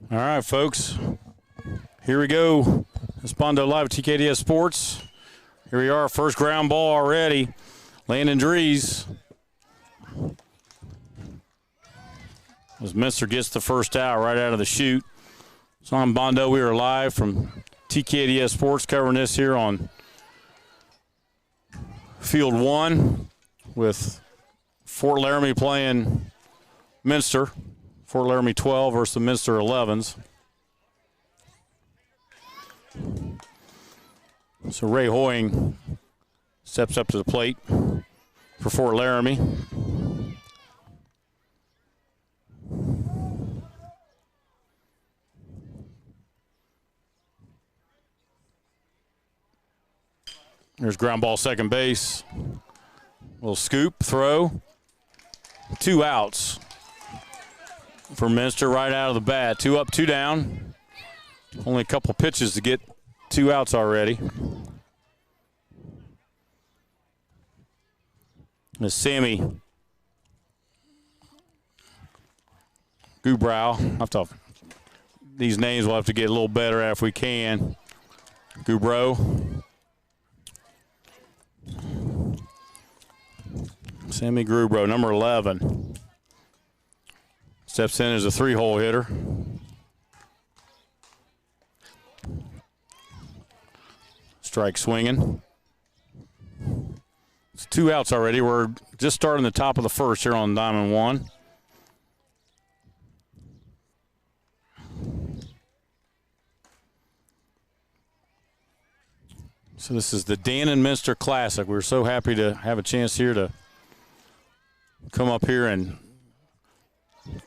All right, folks. Here we go. It's Bondo Live at TKDS Sports. Here we are, first ground ball already. Landon Dries. As Minster gets the first out right out of the chute. So I'm Bondo. We are live from TKDS Sports covering this here on Field 1 with Fort Laramie playing Minster. Fort Laramie 12 versus the Minster 11s. So Ray Hoying steps up to the plate for Fort Laramie. There's ground ball second base. Little scoop, throw. 2 outs for Minster right out of the bat. 2 up, 2 down. Only a couple pitches to get 2 outs already. As Sammy Gubrow, these names we'll have to get a little better at if we can. Gubrow. Sammy Gubrow, number 11. Steps in as a 3-hole hitter. Strike swinging. It's 2 outs already. We're just starting the top of the first here on Diamond 1. So this is the Dan and Minster Classic. We're so happy to have a chance here to come up here and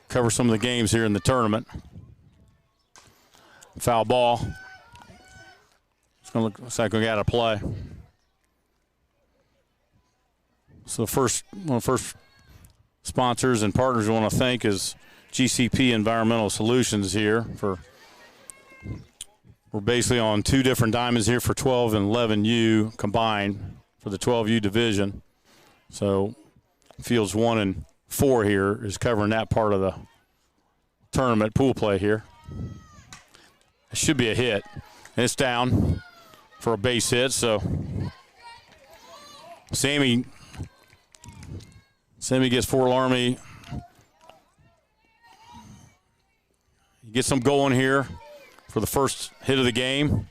cover some of the games here in the tournament. Foul ball. It's going to look like we got to play. So one of the first sponsors and partners we want to thank is GCP Environmental Solutions here. We're basically on 2 different diamonds here for 12 and 11U combined for the 12U division. So fields 1 and 4 here is covering that part of the tournament pool play here. It should be a hit. And it's down for a base hit, so Sammy gets Fort Laramie. He gets them going here for the first hit of the game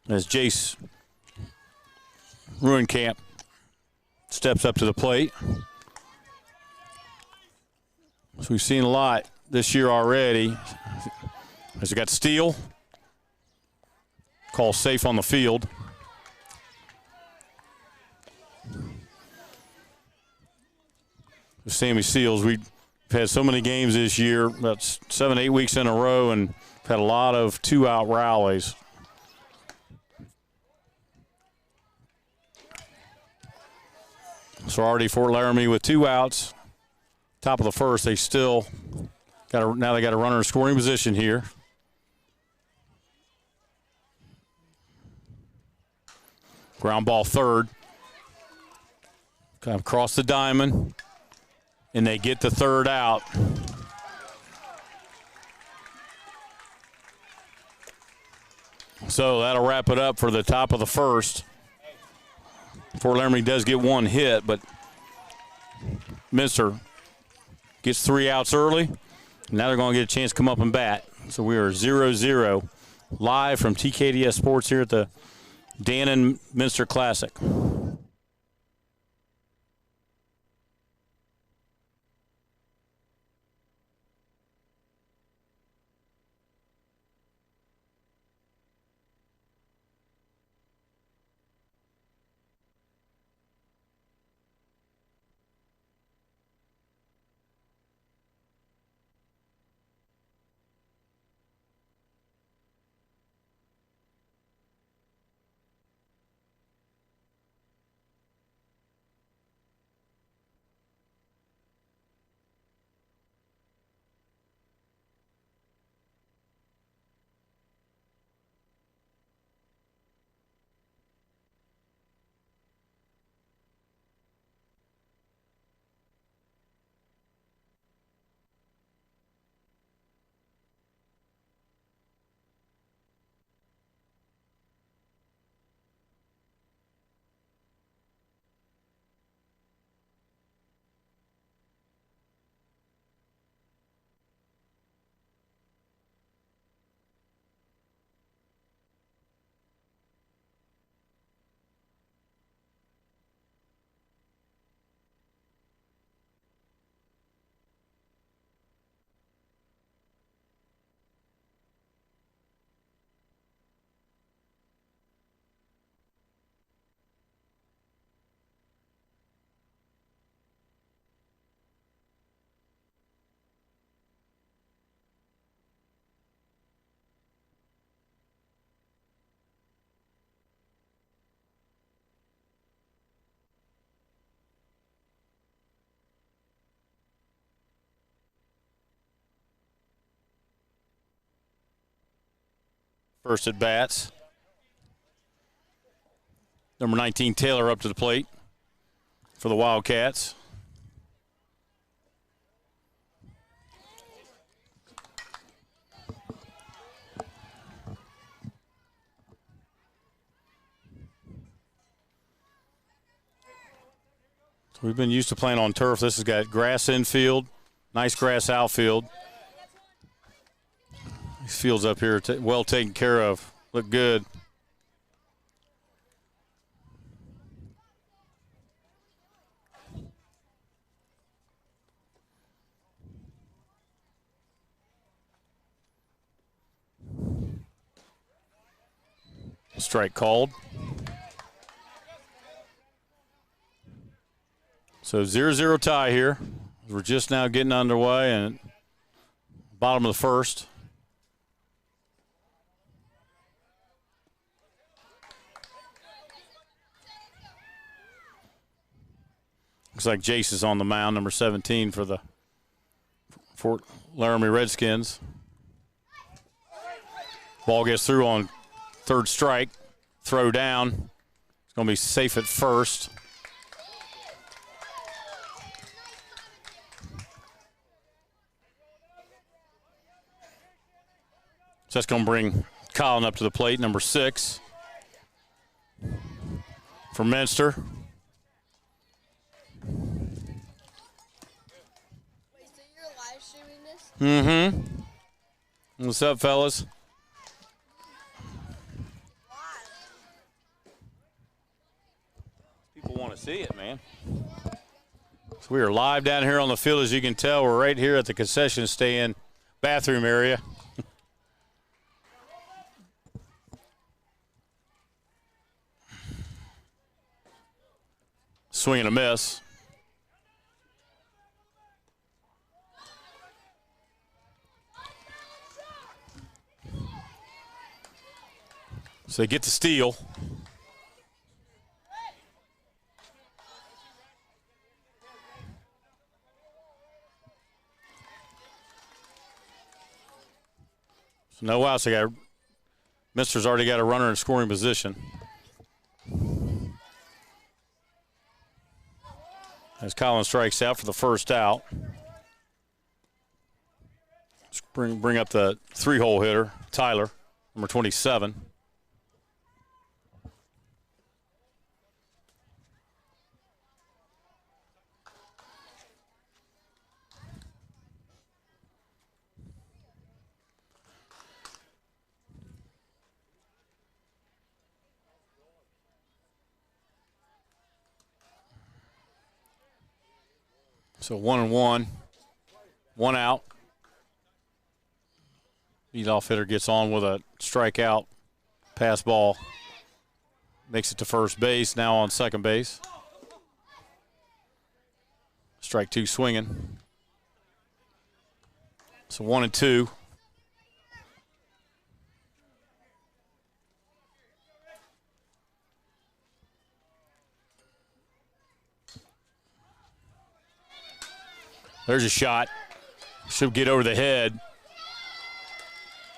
as Jace Ruinkamp steps up to the plate. So we've seen a lot this year already. As we got steal. Call safe on the field. Sammy Seals, we've had so many games this year, about 7-8 weeks in a row, and had a lot of 2-out rallies. So already Fort Laramie with 2 outs. Top of the first, they still now they got a runner in scoring position here. Ground ball third. Kind of across the diamond. And they get the 3rd out. So that'll wrap it up for the top of the first. Fort Laramie does get 1 hit, but Minster gets 3 outs early. Now they're going to get a chance to come up and bat. So we are 0-0 live from TKDS Sports here at the Dan and Minster Classic. first at bats. Number 19, Taylor, up to the plate for the Wildcats. We've been used to playing on turf. This has got grass infield, nice grass outfield. These fields up here are well taken care of. Look good. Strike called. So 0-0 tie here. We're just now getting underway and bottom of the first. Looks like Jace is on the mound, number 17 for the Fort Laramie Redskins. Ball gets through on third strike. Throw down. It's going to be safe at first. So that's going to bring Colin up to the plate, number 6 for Minster. Wait, so you're live streaming this? Mm-hmm. What's up, fellas? People want to see it, man. So we are live down here on the field. As you can tell, we're right here at the concession stand bathroom area. Swing and a miss. So they get the steal. So no outs. They got Minster's already got a runner in scoring position. As Colin strikes out for the first out. Let's bring up the 3-hole hitter, Tyler, number 27. So 1-1, 1 out. Leadoff hitter gets on with a strikeout, pass ball, makes it to first base. Now on second base. Strike 2 swinging. So 1-2. There's a shot. Should get over the head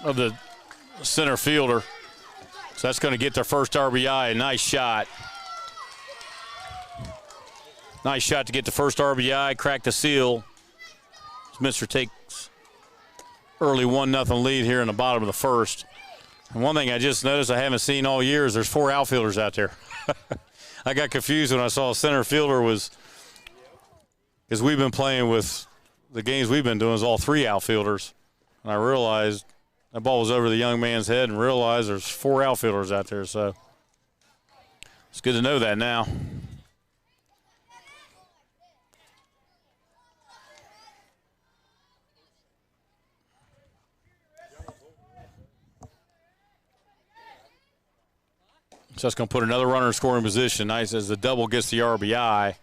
of the center fielder. So that's going to get their first RBI. A nice shot. Nice shot to get the first RBI, crack the seal. Minster takes early 1-0 lead here in the bottom of the first. And one thing I just noticed I haven't seen all year is there's 4 outfielders out there. I got confused when I saw a center fielder was, because we've been playing with the games we've been doing is all 3 outfielders. And I realized that ball was over the young man's head and realized there's 4 outfielders out there. So it's good to know that now. So that's going to put another runner in scoring position. Nice as the double gets the RBI.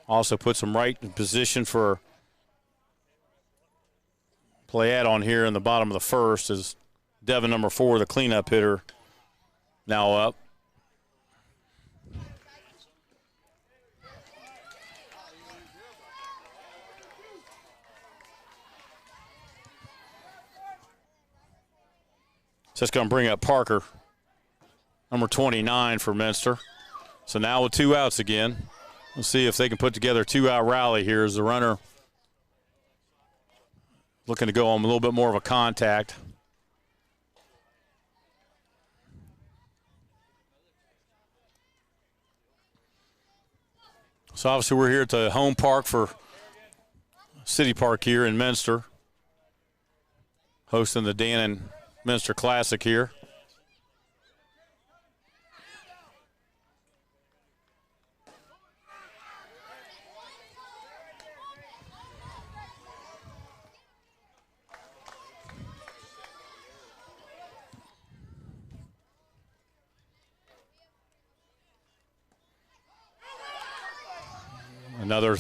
Also puts him right in position for play add-on here in the bottom of the first as Devin, number 4, the cleanup hitter, now up. So that's going to bring up Parker, number 29 for Minster. So now with 2 outs again. We'll see if they can put together a 2-out rally here as the runner looking to go on a little bit more of a contact. So obviously we're here at the home park for City Park here in Minster, hosting the Dan and Minster Classic here. Another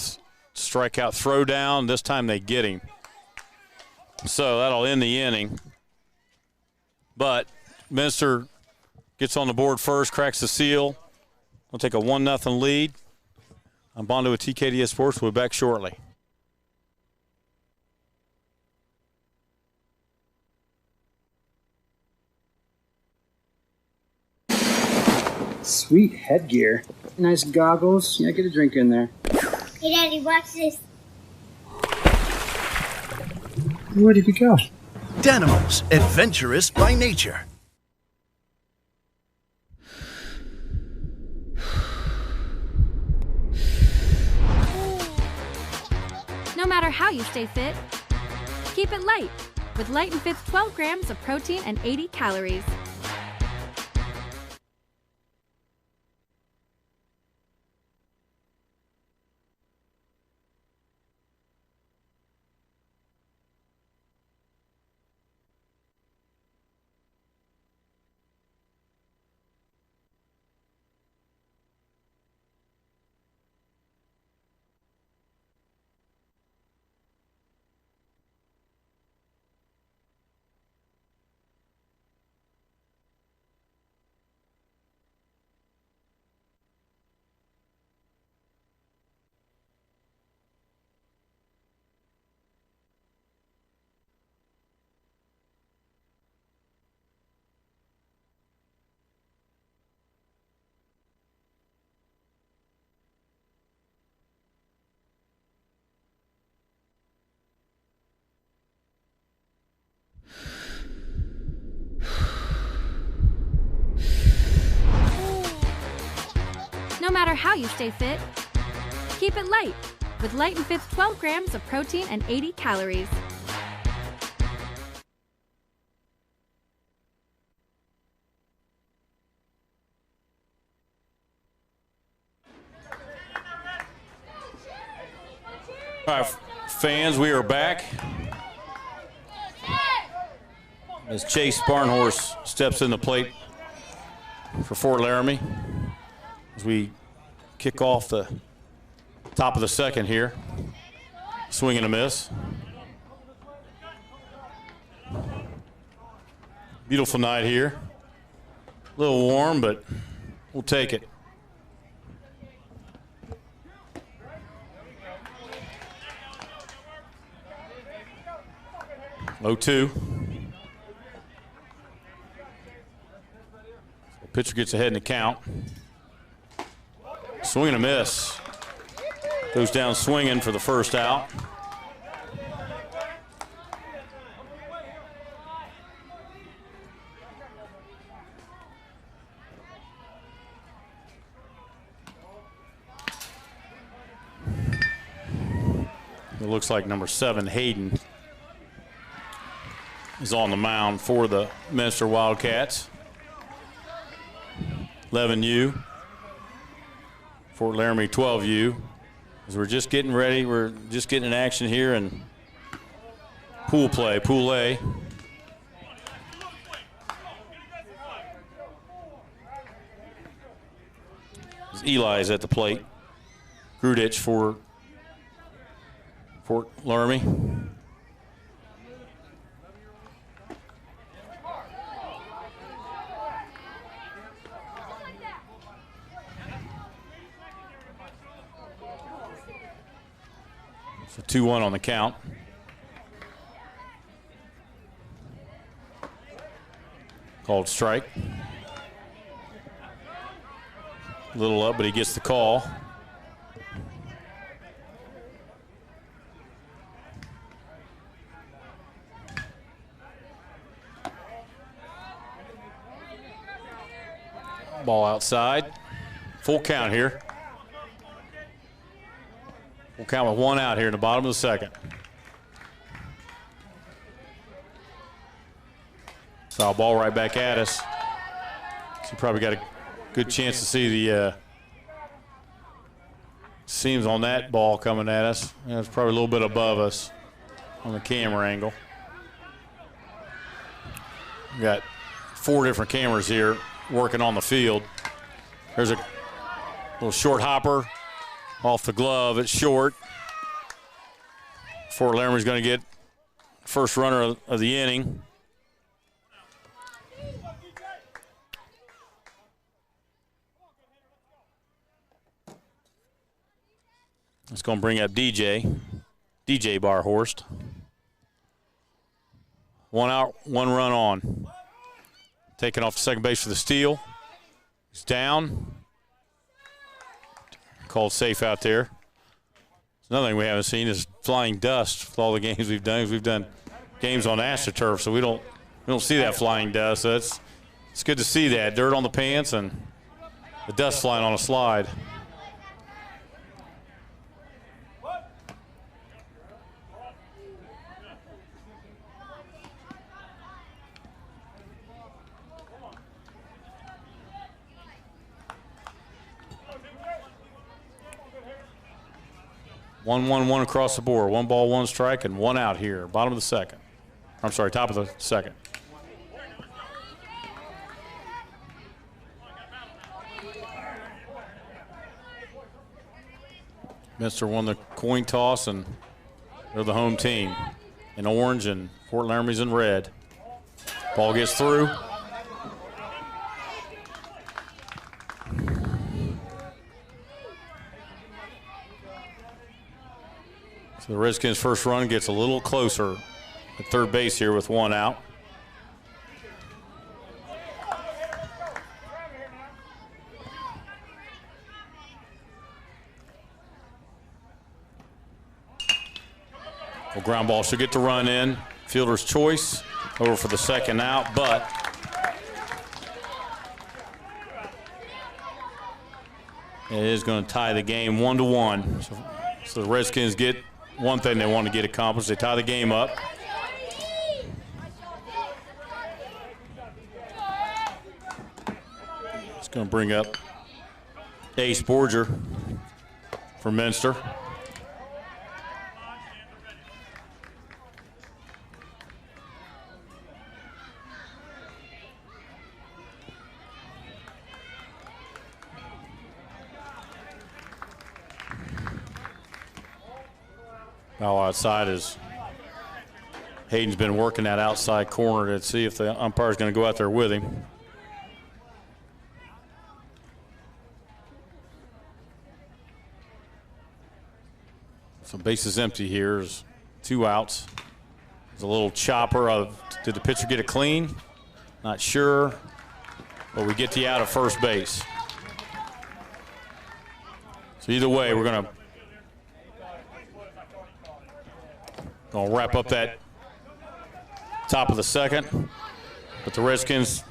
strikeout throwdown. This time they get him. So that'll end the inning. But Minster gets on the board first, cracks the seal. We'll take a 1-0 lead. I'm Bondo with TKDS Sports. We'll be back shortly. Sweet headgear. Nice goggles. Yeah, get a drink in there. Hey, Daddy, watch this. Where did he go? Danimals, adventurous by nature. No matter how you stay fit, keep it light with Light and Fit's 12 grams of protein and 80 calories. No matter how you stay fit, keep it light with Light and Fit's 12 grams of protein and 80 calories. All right, fans, we are back. As Chase Barnhorse steps in the plate for Fort Laramie. As we kick off the top of the second here. Swing and a miss. Beautiful night here. A little warm, but we'll take it. Low 2. Pitcher gets ahead in the count. Swing and a miss. Goes down swinging for the first out. It looks like number 7, Hayden, is on the mound for the Minster Wildcats. 11U. Fort Laramie 12U. As we're just getting ready, we're just getting in action here and pool play, pool A. Eli's at the plate. Grudich for Fort Laramie. So 2-1 on the count. Called strike. A little up, but he gets the call. Ball outside. Full count here. Full count with 1 out here in the bottom of the second. Foul ball right back at us. So you probably got a good chance to see the seams on that ball coming at us. It's probably a little bit above us on the camera angle. We got 4 different cameras here working on the field. There's a little short hopper off the glove. It's short. Fort Laramie's going to get first runner of the inning. It's going to bring up DJ Barhorst. 1 out, 1 run on. Taking off to second base for the steal. He's down. Called safe out there. Another thing we haven't seen is flying dust with all the games we've done. We've done games on AstroTurf, so we don't see that flying dust. So it's good to see that. Dirt on the pants and the dust flying on a slide. One across the board. 1 ball, 1 strike, and 1 out here. Bottom of the second. I'm sorry, top of the second. Minster won the coin toss, and they're the home team in orange, and Fort Laramie's in red. Ball gets through. So the Redskins' first run gets a little closer at third base here with 1 out. Well, ground ball should get the run in. Fielder's choice over for the second out, but it is going to tie the game 1-1. So the Redskins get one thing they want to get accomplished. They tie the game up. It's going to bring up Ace Borger for Minster. Foul outside is Hayden's been working that outside corner to see if the umpire's going to go out there with him. So base is empty here. There's 2 outs. There's a little chopper of, did the pitcher get it clean? Not sure, but we get the out at first base. So either way, we're going to wrap up that top of the second. But the Redskins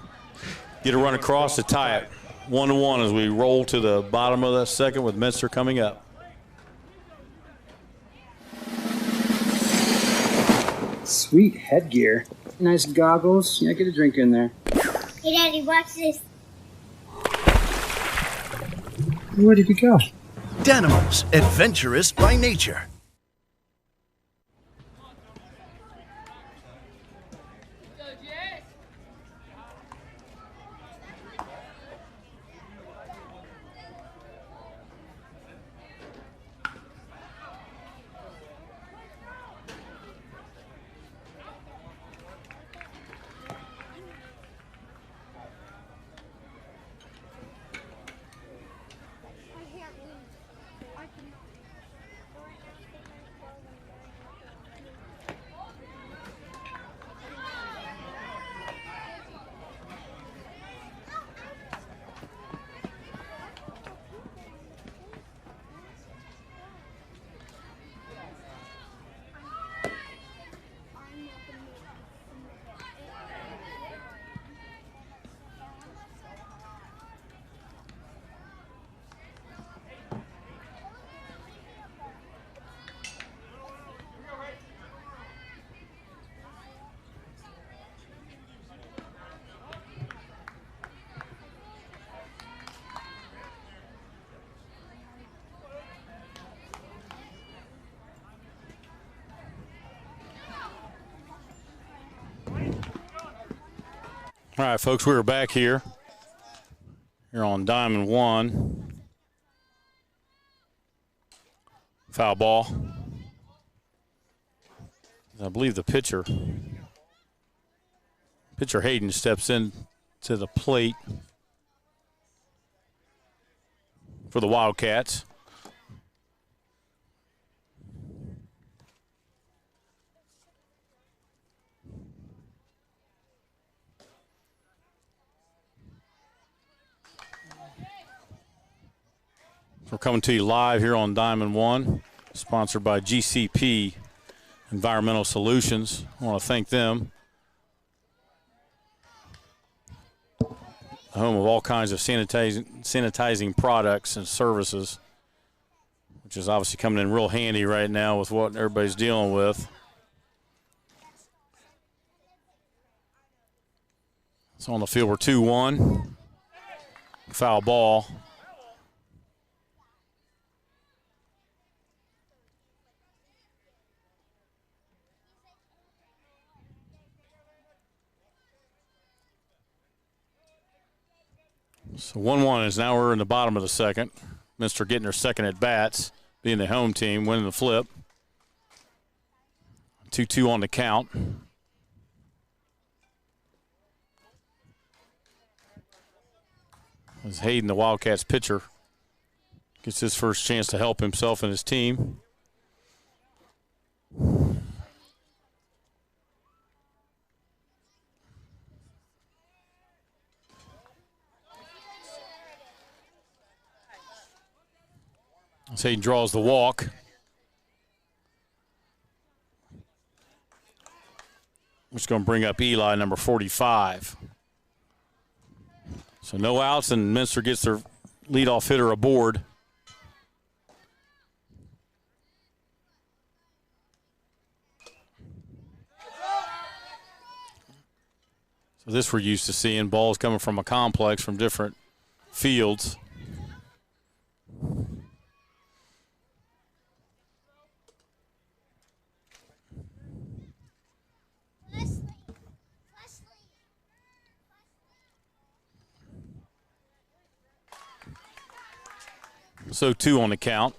get a run across to tie it 1-1 as we roll to the bottom of the second with Minster coming up. Sweet headgear. Nice goggles. Yeah, get a drink in there. Hey, Daddy, watch this. Where did he go? Danimals, adventurous by nature. All right, folks, we're back here on diamond 1. Foul ball. I believe the pitcher Hayden steps in to the plate for the Wildcats. We're coming to you live here on Diamond 1, sponsored by GCP Environmental Solutions. I want to thank them. The home of all kinds of sanitizing products and services, which is obviously coming in real handy right now with what everybody's dealing with. So on the field, we're 2-1. Foul ball. So 1-1 is now we're in the bottom of the second. Minster getting their second at bats, being the home team, winning the flip. 2-2 on the count. As Hayden, the Wildcats pitcher, gets his first chance to help himself and his team. As Hayden draws the walk. Which is going to bring up Eli, number 45. So no outs, and Minster gets their leadoff hitter aboard. So this we're used to seeing balls coming from a complex from different fields. So 2 on the count.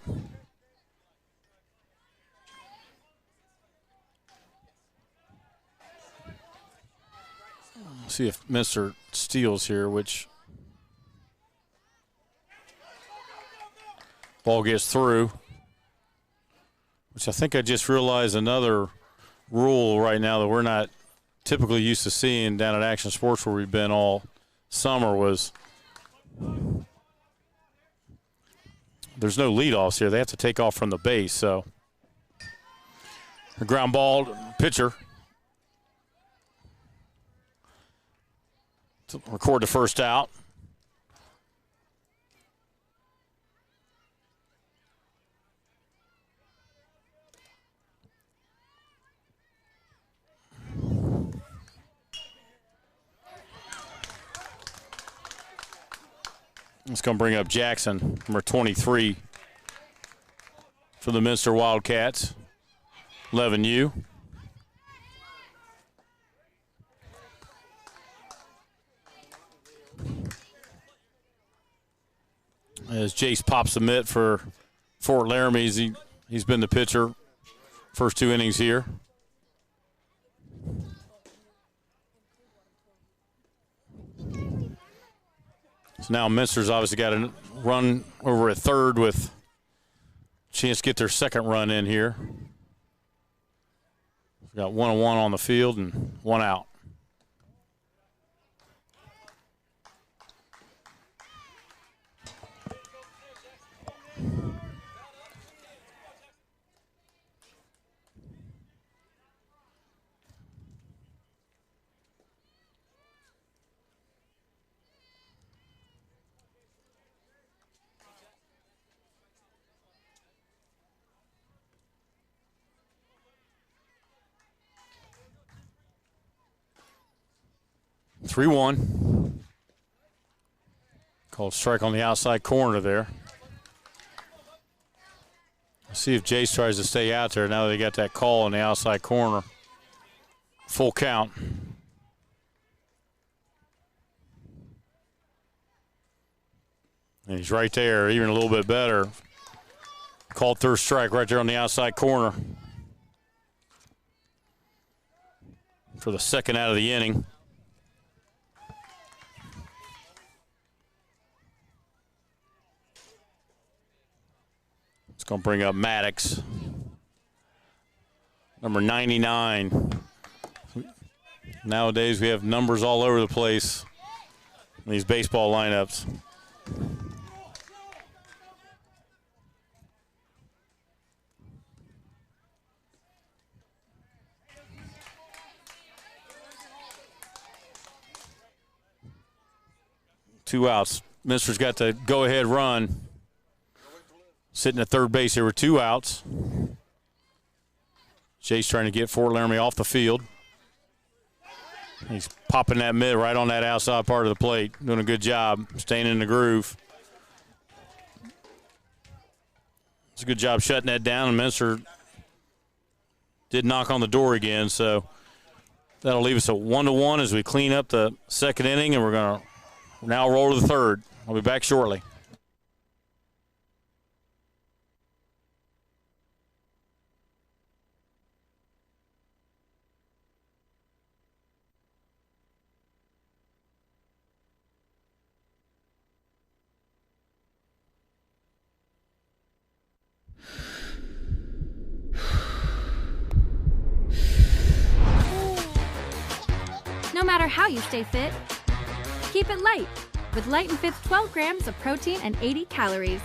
See if Minster steals here, which ball gets through. Which I think I just realized another rule right now that we're not typically used to seeing down at Action Sports where we've been all summer was there's no leadoffs here. They have to take off from the base, so the ground ball, pitcher to record the first out. It's going to bring up Jackson, number 23, for the Minster Wildcats, 11U. As Jace pops the mitt for Fort Laramie, he's been the pitcher first 2 innings here. So now Minster's obviously got to run over at third with a chance to get their second run in here. We've got 1-1 on the field and 1 out. Three 1. Called strike on the outside corner there. Let's see if Jace tries to stay out there now that they got that call on the outside corner. Full count. And he's right there, even a little bit better. Called third strike right there on the outside corner for the second out of the inning. It's going to bring up Maddox, number 99. Nowadays we have numbers all over the place in these baseball lineups. Two outs. Minster's got the go-ahead run. Sitting at third base here with 2 outs. Jay's trying to get Fort Laramie off the field. He's popping that mid right on that outside part of the plate. Doing a good job staying in the groove. It's a good job shutting that down, and Minster did knock on the door again, so that'll leave us at 1-1 as we clean up the second inning, and we're going to now roll to the third. I'll be back shortly. No matter how you stay fit, keep it light with Light and Fit's 12 grams of protein and 80 calories.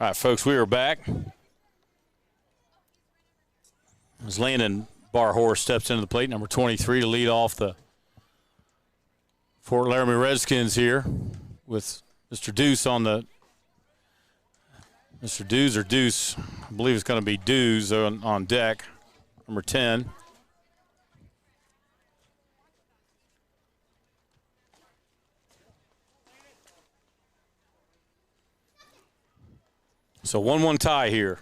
All right, folks, we are back. As Landon Barhor steps into the plate, number 23, to lead off the Fort Laramie Redskins here with Mr. Deuce on the Mr. Deuce or Deuce. I believe it's going to be Deuce on deck, number 10. So 1-1 tie here.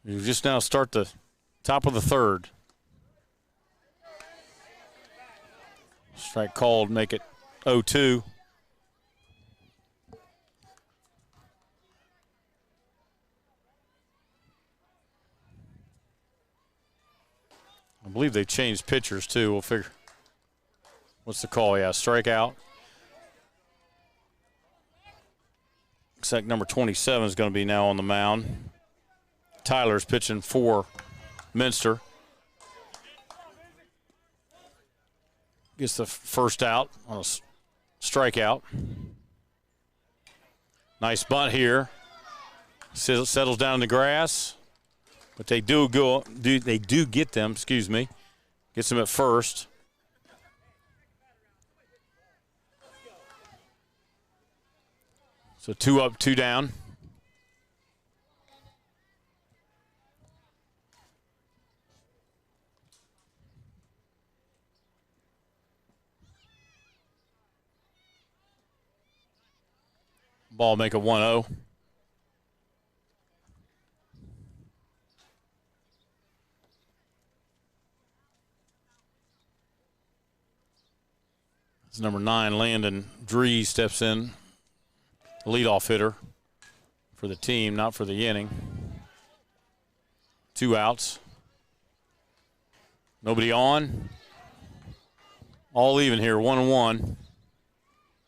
You just now start the top of the third. Strike called, make it 0-2. I believe they changed pitchers too. We'll figure. What's the call? Yeah, strikeout. Looks like number 27 is going to be now on the mound. Tyler's pitching for Minster. Gets the first out on a strikeout. Nice bunt here. Settles down in the grass, but they do get them. Excuse me. Gets them at first. So 2 up, 2 down. Ball make a 1-0. It's number 9, Landon Dree, steps in. Leadoff hitter for the team, not for the inning. 2 outs. Nobody on. All even here, 1-1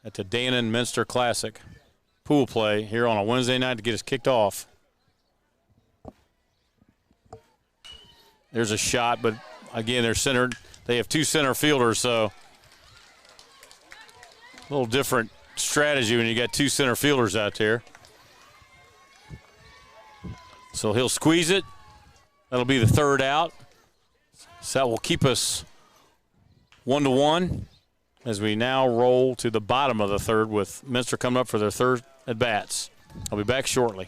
at the Dannon Minster Classic pool play here on a Wednesday night to get us kicked off. There's a shot, but again, they're centered. They have 2 center fielders, so a little different strategy when you got 2 center fielders out there. So he'll squeeze it. That'll be the 3rd out. So that will keep us 1-1 as we now roll to the bottom of the 3rd with Minster coming up for their 3rd at-bats. I'll be back shortly.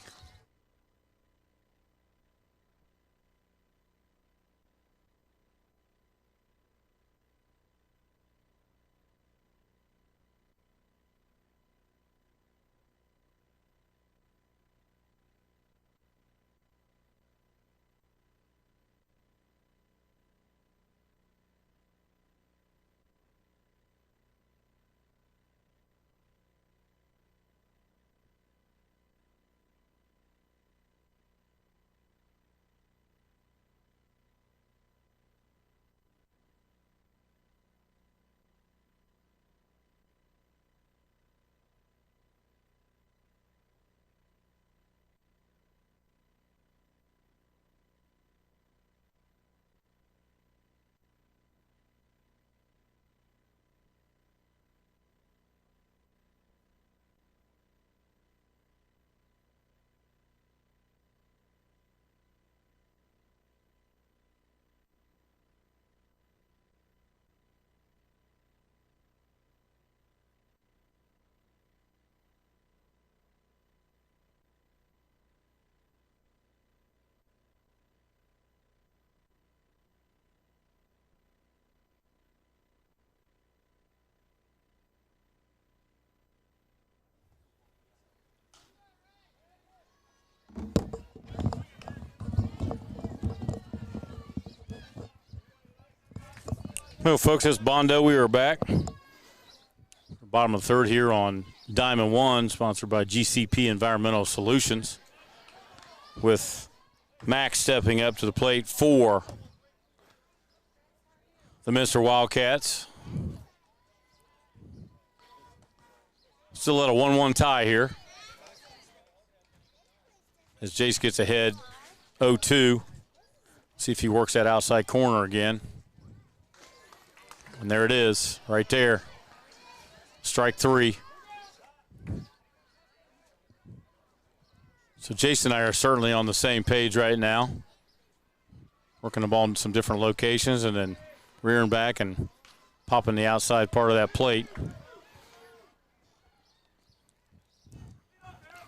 Well, folks, it's Bondo. We are back. Bottom of the 3rd here on Diamond One, sponsored by GCP Environmental Solutions, with Max stepping up to the plate for the Minster Wildcats. Still at a 1-1 tie here as Jace gets ahead 0-2. See if he works that outside corner again. And there it is, right there. Strike 3. So Jason and I are certainly on the same page right now. Working the ball in some different locations and then rearing back and popping the outside part of that plate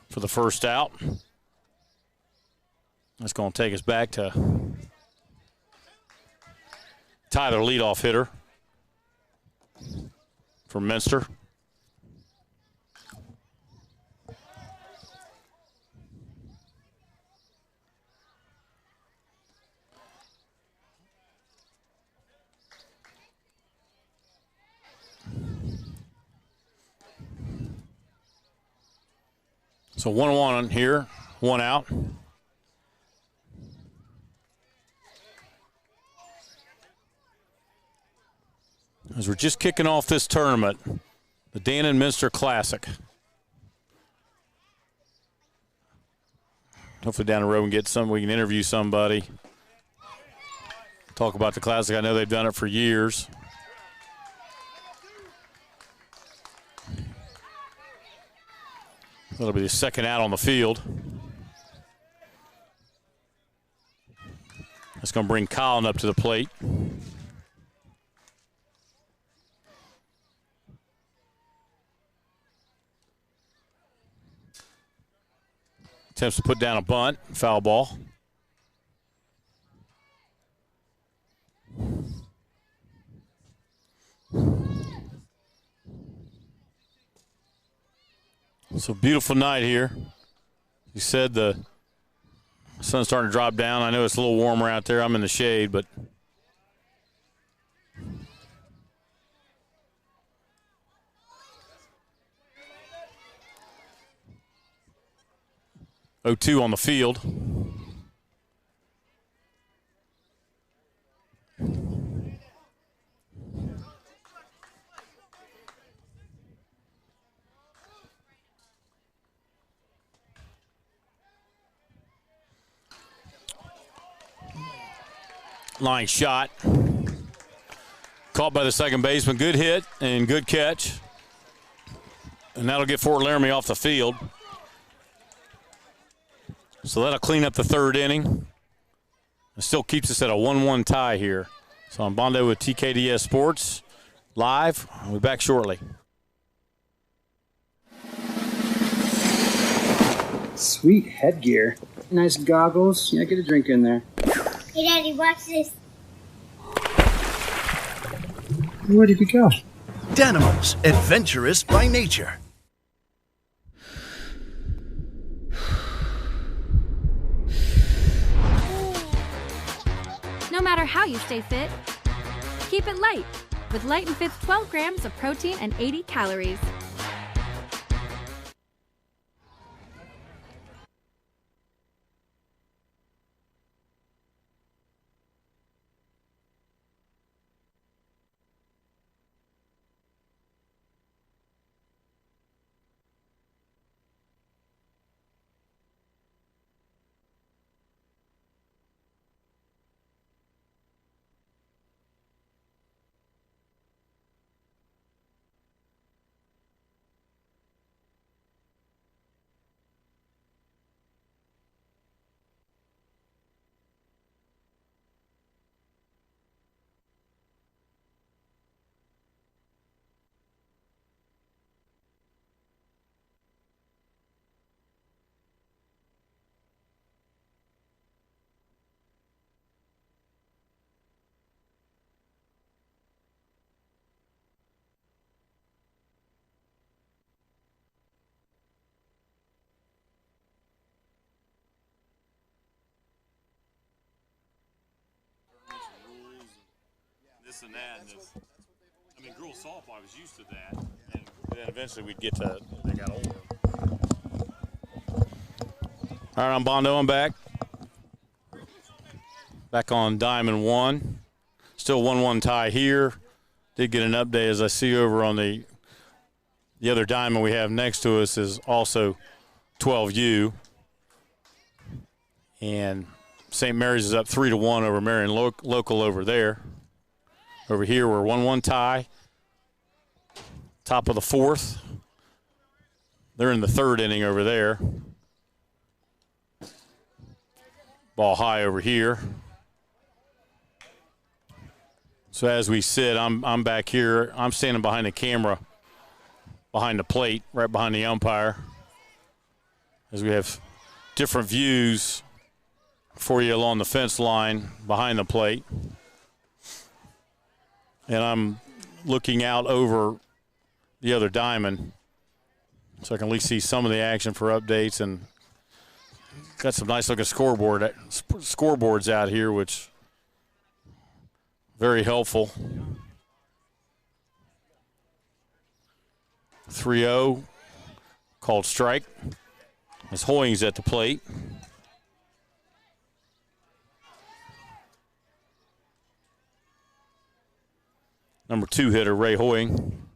for the first out. That's going to take us back to Tyler, leadoff hitter for Minster. So 1-1 here, 1 out. As we're just kicking off this tournament, the Dannon Minster Classic. Hopefully down the road we can interview somebody. Talk about the Classic. I know they've done it for years. That'll be the second out on the field. That's going to bring Colin up to the plate. Attempts to put down a bunt, foul ball. It's a beautiful night here. You said the sun's starting to drop down. I know it's a little warmer out there. I'm in the shade, but .02 on the field. Line shot. Caught by the second baseman. Good hit and good catch. And that'll get Fort Laramie off the field. So that'll clean up the third inning. It still keeps us at a 1-1 tie here. So I'm Bondo with TKDS Sports live. I'll be back shortly. Sweet headgear. Nice goggles. Yeah, get a drink in there. Hey, Daddy, watch this. Where did he go? Danimals, adventurous by nature. No matter how you stay fit, keep it light with Light and Fit's 12 grams of protein and 80 calories. This and that. And girls softball, I was used to that. And then eventually we'd get to, they got older. All right, I'm Bondo. I'm back. Back on Diamond 1. Still 1-1 tie here. Did get an update as I see over on the other diamond we have next to us is also 12U. And St. Mary's is up 3-1 over Marion Local over there. Over here, we're 1-1 tie. Top of the fourth. They're in the third inning over there. Ball high over here. So as we sit, I'm back here. I'm standing behind the camera, behind the plate, right behind the umpire. As we have different views for you along the fence line behind the plate. And I'm looking out over the other diamond so I can at least see some of the action for updates, and got some nice looking scoreboards out here, which very helpful. 3-0 called strike as Hoying's at the plate. Number 2 hitter, Ray Hoying,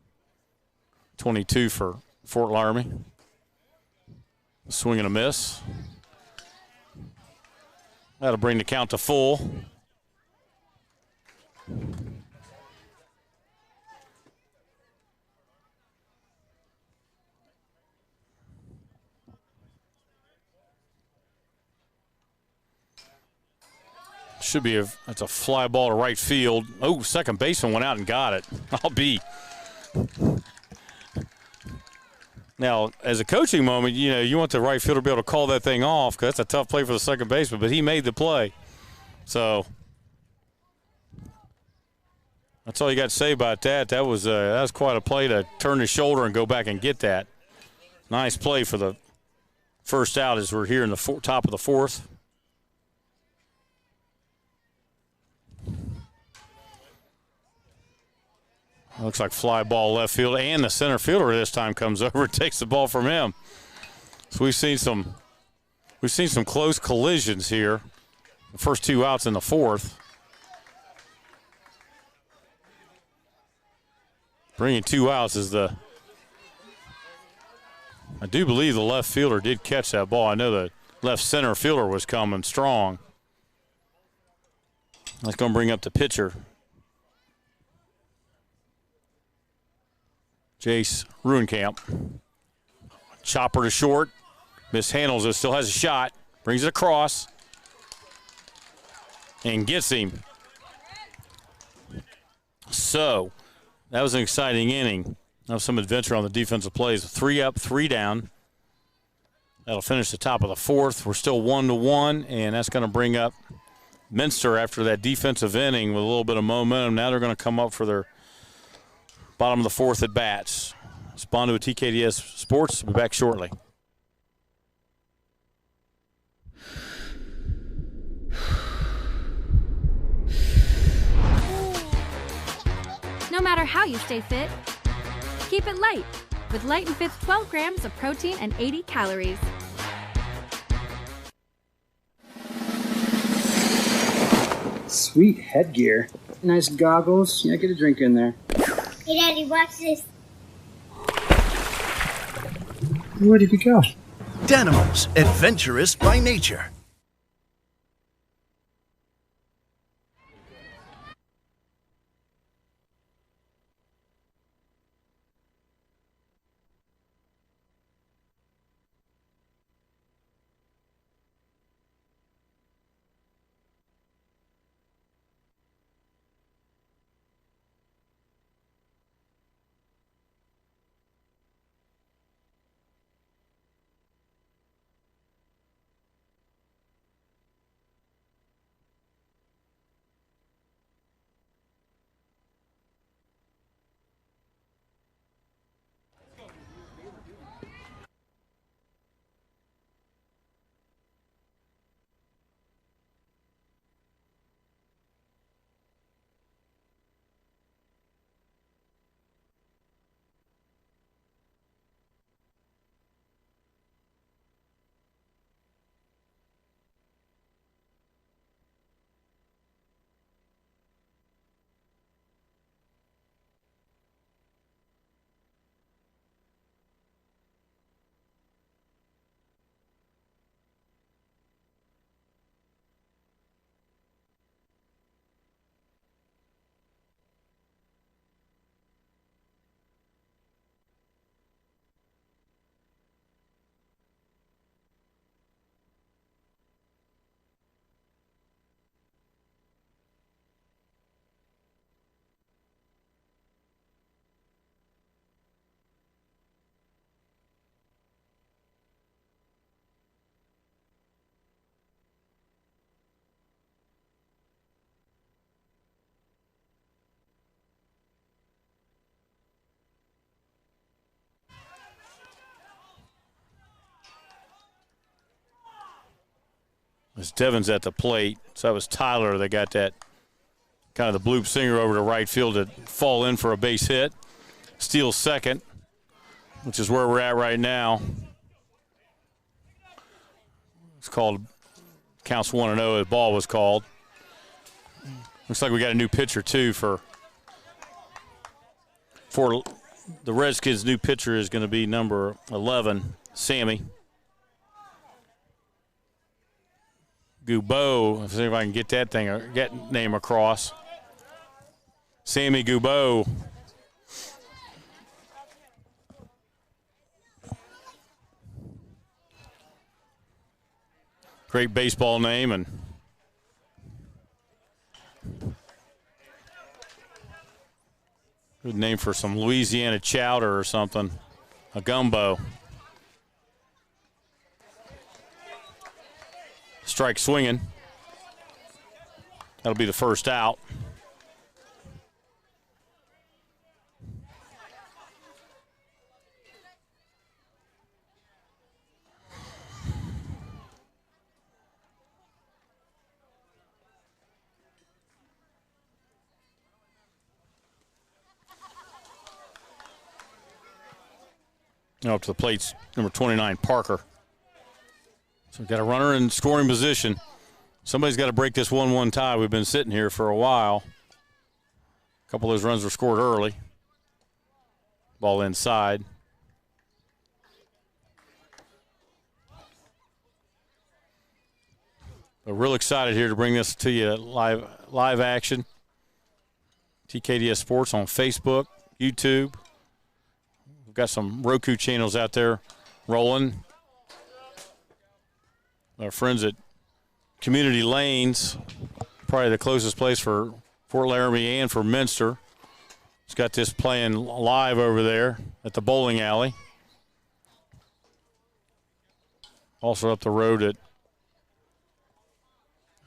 22 for Fort Laramie. Swing and a miss. That'll bring the count to full. Should be that's a fly ball to right field. Oh, second baseman went out and got it. I'll be. Now, as a coaching moment, you know, you want the right fielder to be able to call that thing off because that's a tough play for the second baseman, but he made the play. So that's all you got to say about that. That was quite a play to turn the shoulder and go back and get that. Nice play for the first out as we're here in the top of the fourth. Looks like fly ball left field, and the center fielder this time comes over and takes the ball from him. So we've seen some close collisions here. The first two outs in the fourth. Bringing two outs is I do believe the left fielder did catch that ball. I know the left center fielder was coming strong. That's going to bring up the pitcher. Jace Ruenkamp. Chopper to short. Mishandles it. Still has a shot. Brings it across. And gets him. So, that was an exciting inning. That was some adventure on the defensive plays. 3 up, 3 down. That'll finish the top of the fourth. We're still 1-1, and that's going to bring up Minster after that defensive inning with a little bit of momentum. Now they're going to come up for their bottom of the fourth at bats. Respond to a TKDS Sports. We'll be back shortly. No matter how you stay fit, keep it light with Light and Fit's 12 grams of protein and 80 calories. Sweet headgear. Nice goggles. Yeah, get a drink in there. Hey, Daddy, watch this. Where did he go? Danimals, adventurous by nature. As Devon's at the plate, so that was Tyler that got that kind of the bloop singer over to right field to fall in for a base hit. Steals second, which is where we're at right now. It's called, counts 1-0, the ball was called. Looks like we got a new pitcher too for the Redskins' new pitcher is going to be number 11, Sammy. Goubeau. Let's see if I can get that name across. Sammy Goubeau. Great baseball name, and good name for some Louisiana chowder or something. A gumbo. Strike swinging. That'll be the first out. Now up to the plates, number 29, Parker. So we've got a runner in scoring position. Somebody's got to break this 1-1 tie. We've been sitting here for a while. A couple of those runs were scored early. Ball inside. We're real excited here to bring this to you live action. TKDS Sports on Facebook, YouTube. We've got some Roku channels out there rolling. Our friends at Community Lanes, probably the closest place for Fort Laramie and for Minster. It's got this playing live over there at the bowling alley. Also up the road at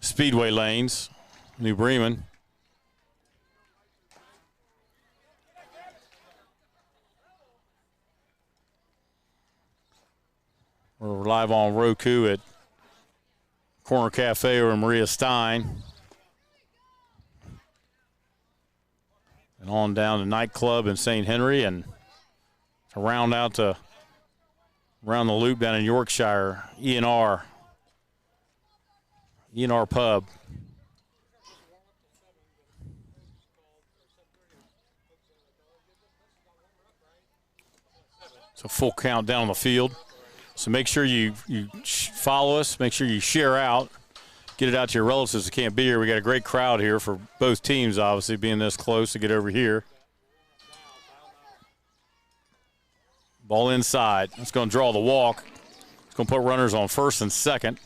Speedway Lanes, New Bremen. We're live on Roku at Corner Cafe over Maria Stein. And on down to Nightclub in St. Henry, and to round out to around the loop down in Yorkshire, E&R Pub. It's a full count down on the field. So make sure you follow us. Make sure you share out. Get it out to your relatives that can't be here. We got a great crowd here for both teams, obviously, being this close to get over here. Ball inside. It's going to draw the walk. It's going to put runners on first and second.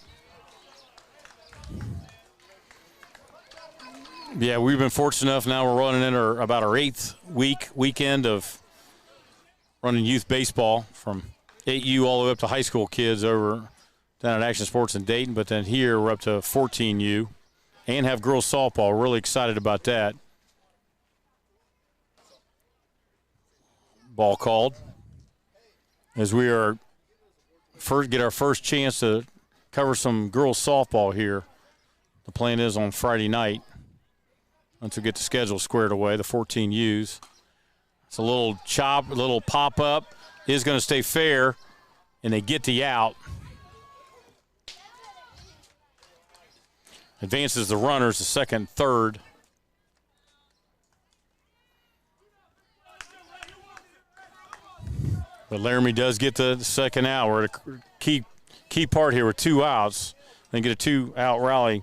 Yeah, we've been fortunate enough now we're running in about our 8th weekend of running youth baseball from 8U all the way up to high school kids over down at Action Sports in Dayton, but then here we're up to 14U and have girls softball. We're really excited about that. Ball called as we are get our first chance to cover some girls softball here. The plan is on Friday night once we get the schedule squared away, the 14Us. It's a little chop, a little pop-up. Is going to stay fair, and they get the out. Advances the runners to second, third. But Laramie does get the second out. We're at a key part here with 2 outs. They get a 2-out rally.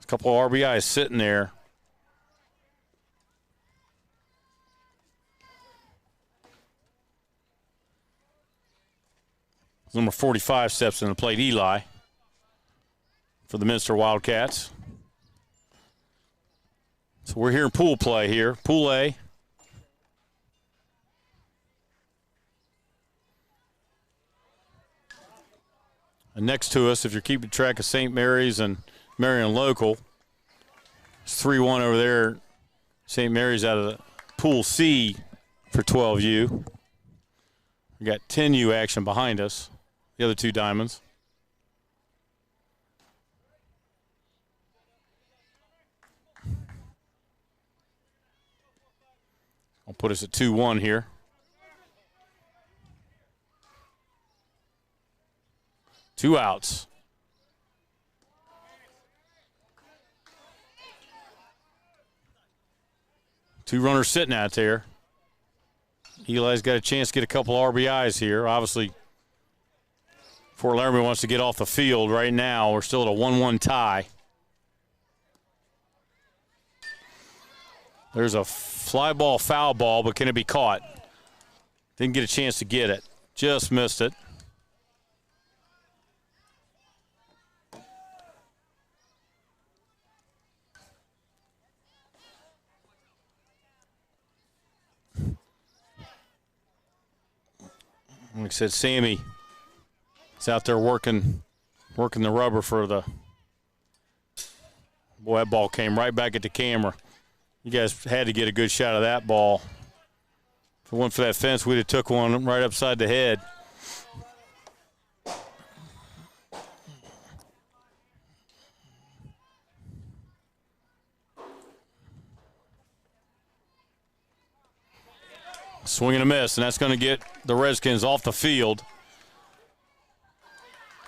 A couple of RBIs sitting there. Number 45 steps in the plate, Eli, for the Minster Wildcats. So we're here in pool play here, Pool A. And next to us, if you're keeping track of St. Mary's and Marion Local, it's 3-1 over there. St. Mary's out of the Pool C for 12U. We got 10U action behind us. The other 2 diamonds. I'll put us at 2-1 here. Two outs. Two runners sitting out there. Eli's got a chance to get a couple RBIs here. Obviously, Fort Laramie wants to get off the field right now. We're still at a 1-1 tie. There's a fly ball, foul ball, but can it be caught? Didn't get a chance to get it. Just missed it. Like I said, Sammy is out there working the rubber for the. Boy, that ball came right back at the camera. You guys had to get a good shot of that ball. If it went for that fence, we'd have took one right upside the head. Swing and a miss, and that's going to get the Redskins off the field.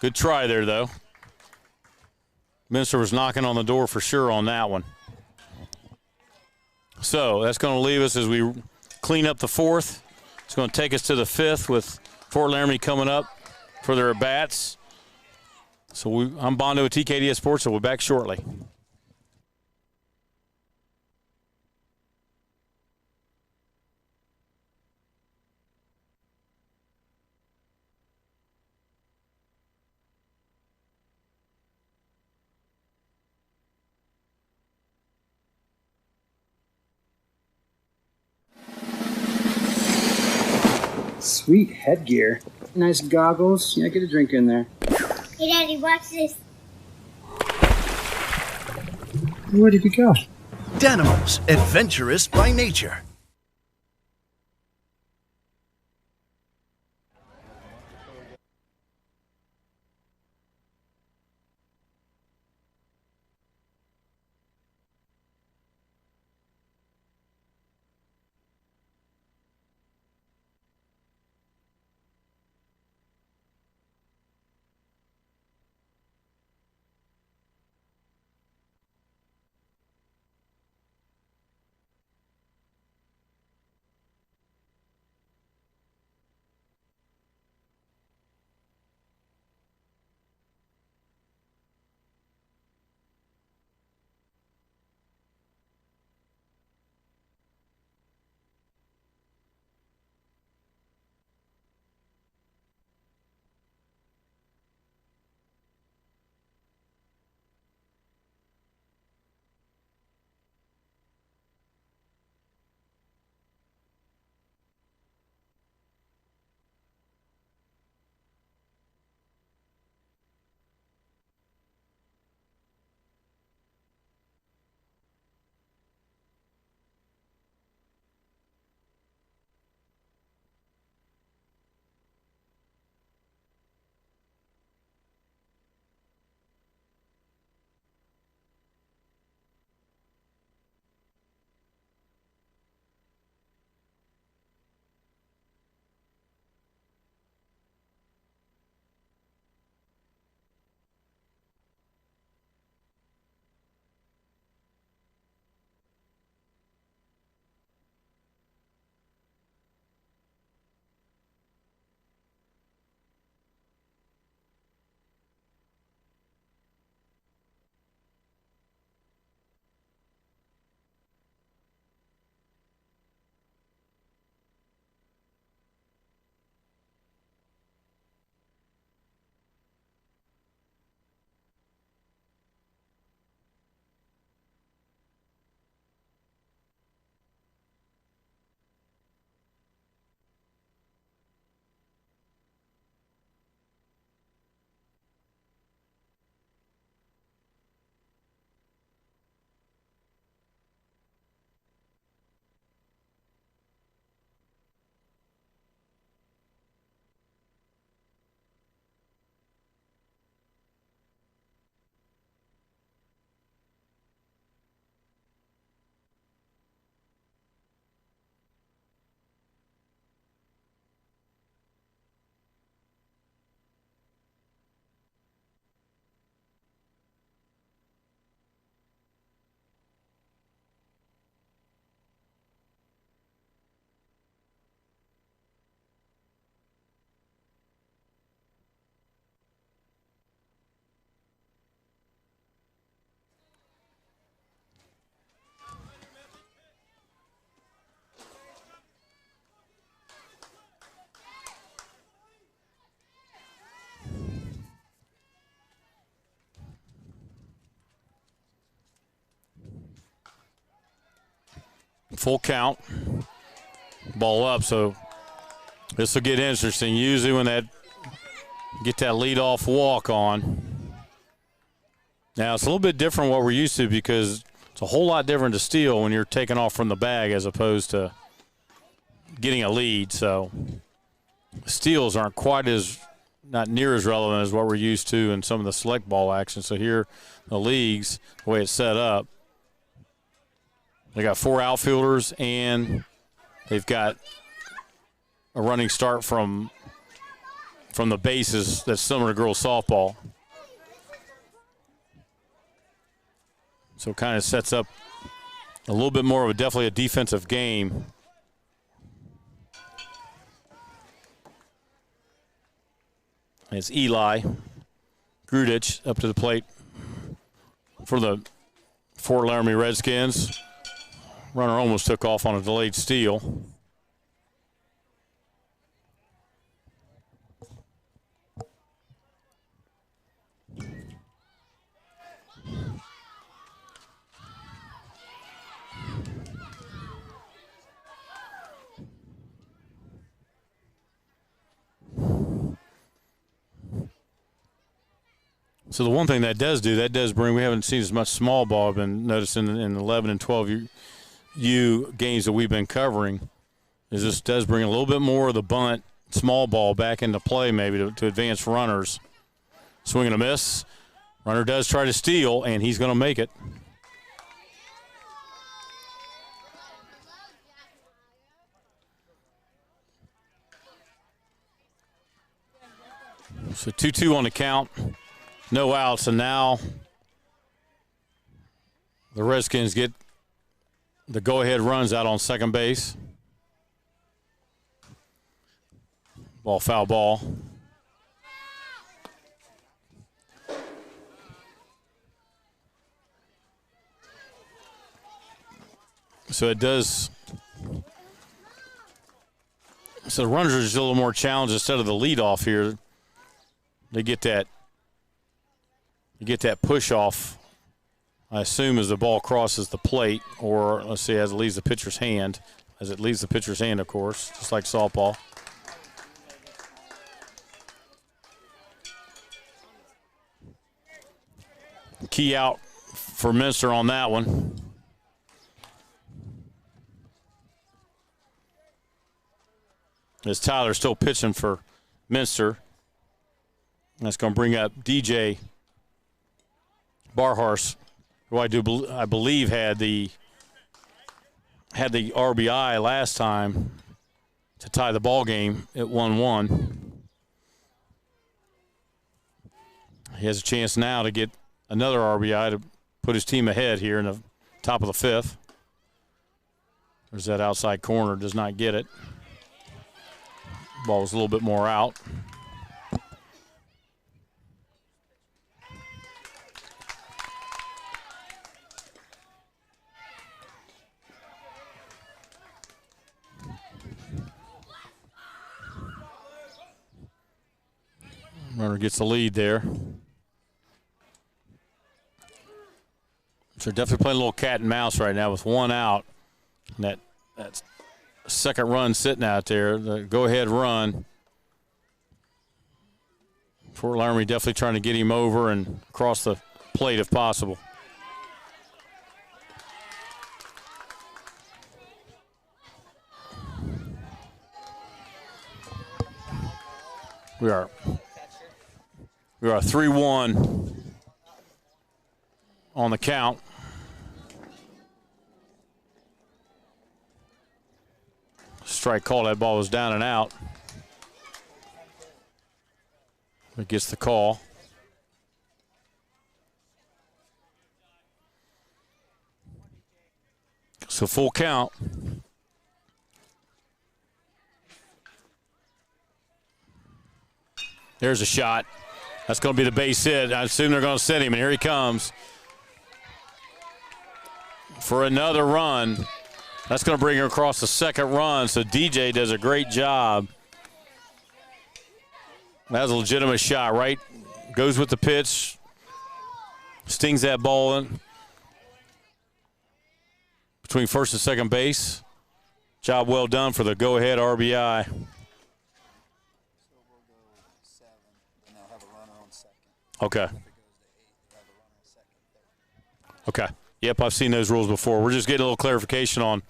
Good try there, though. Minster was knocking on the door for sure on that one. So that's going to leave us as we clean up the fourth. It's going to take us to the fifth with Fort Laramie coming up for their at-bats. So I'm Bondo with TKDS Sports, so we'll be back shortly. Sweet headgear. Nice goggles. Yeah, get a drink in there. Hey, Daddy, watch this. Where did he go? Danimals, adventurous by nature. Full count. Ball up, so this will get interesting. Usually when get that leadoff walk on. Now, it's a little bit different what we're used to because it's a whole lot different to steal when you're taking off from the bag as opposed to getting a lead. So steals aren't not near as relevant as what we're used to in some of the select ball action. So here, the leagues, the way it's set up, they got 4 outfielders and they've got a running start from the bases that's similar to girls softball. So it kind of sets up a little bit more of definitely a defensive game. It's Eli Grudich up to the plate for the Fort Laramie Redskins. Runner almost took off on a delayed steal. So the one thing that does bring, we haven't seen as much small ball. I've been noticing in 11 and 12 U games that we've been covering, is this does bring a little bit more of the bunt, small ball back into play maybe to advance runners. Swing and a miss. Runner does try to steal, and he's going to make it. So 2-2 on the count. No outs, and now the Redskins get the go-ahead runs out on second base. Foul ball. So it does. So the runners are just a little more challenged instead of the leadoff here. They get that. You get that push off, I assume, as the ball crosses the plate, or let's see, as it leaves the pitcher's hand. As it leaves the pitcher's hand, of course, just like softball. Key out for Minster on that one. As Tyler's still pitching for Minster. That's going to bring up DJ Barhorse, who I believe had the RBI last time to tie the ball game at 1-1. He has a chance now to get another RBI to put his team ahead here in the top of the fifth. There's that outside corner, does not get it. Ball was a little bit more out. Runner gets the lead there. So definitely playing a little cat and mouse right now with one out. And that second run sitting out there, the go-ahead run. Fort Laramie definitely trying to get him over and across the plate if possible. We are 3-1 on the count. Strike call, that ball was down and out. It gets the call. So full count. There's a shot. That's going to be the base hit. I assume they're going to set him, and here he comes for another run. That's going to bring her across the second run, so DJ does a great job. That was a legitimate shot, right? Goes with the pitch, stings that ball in between first and second base. Job well done for the go-ahead RBI. Okay. Okay. Yep, I've seen those rules before. We're just getting a little clarification on.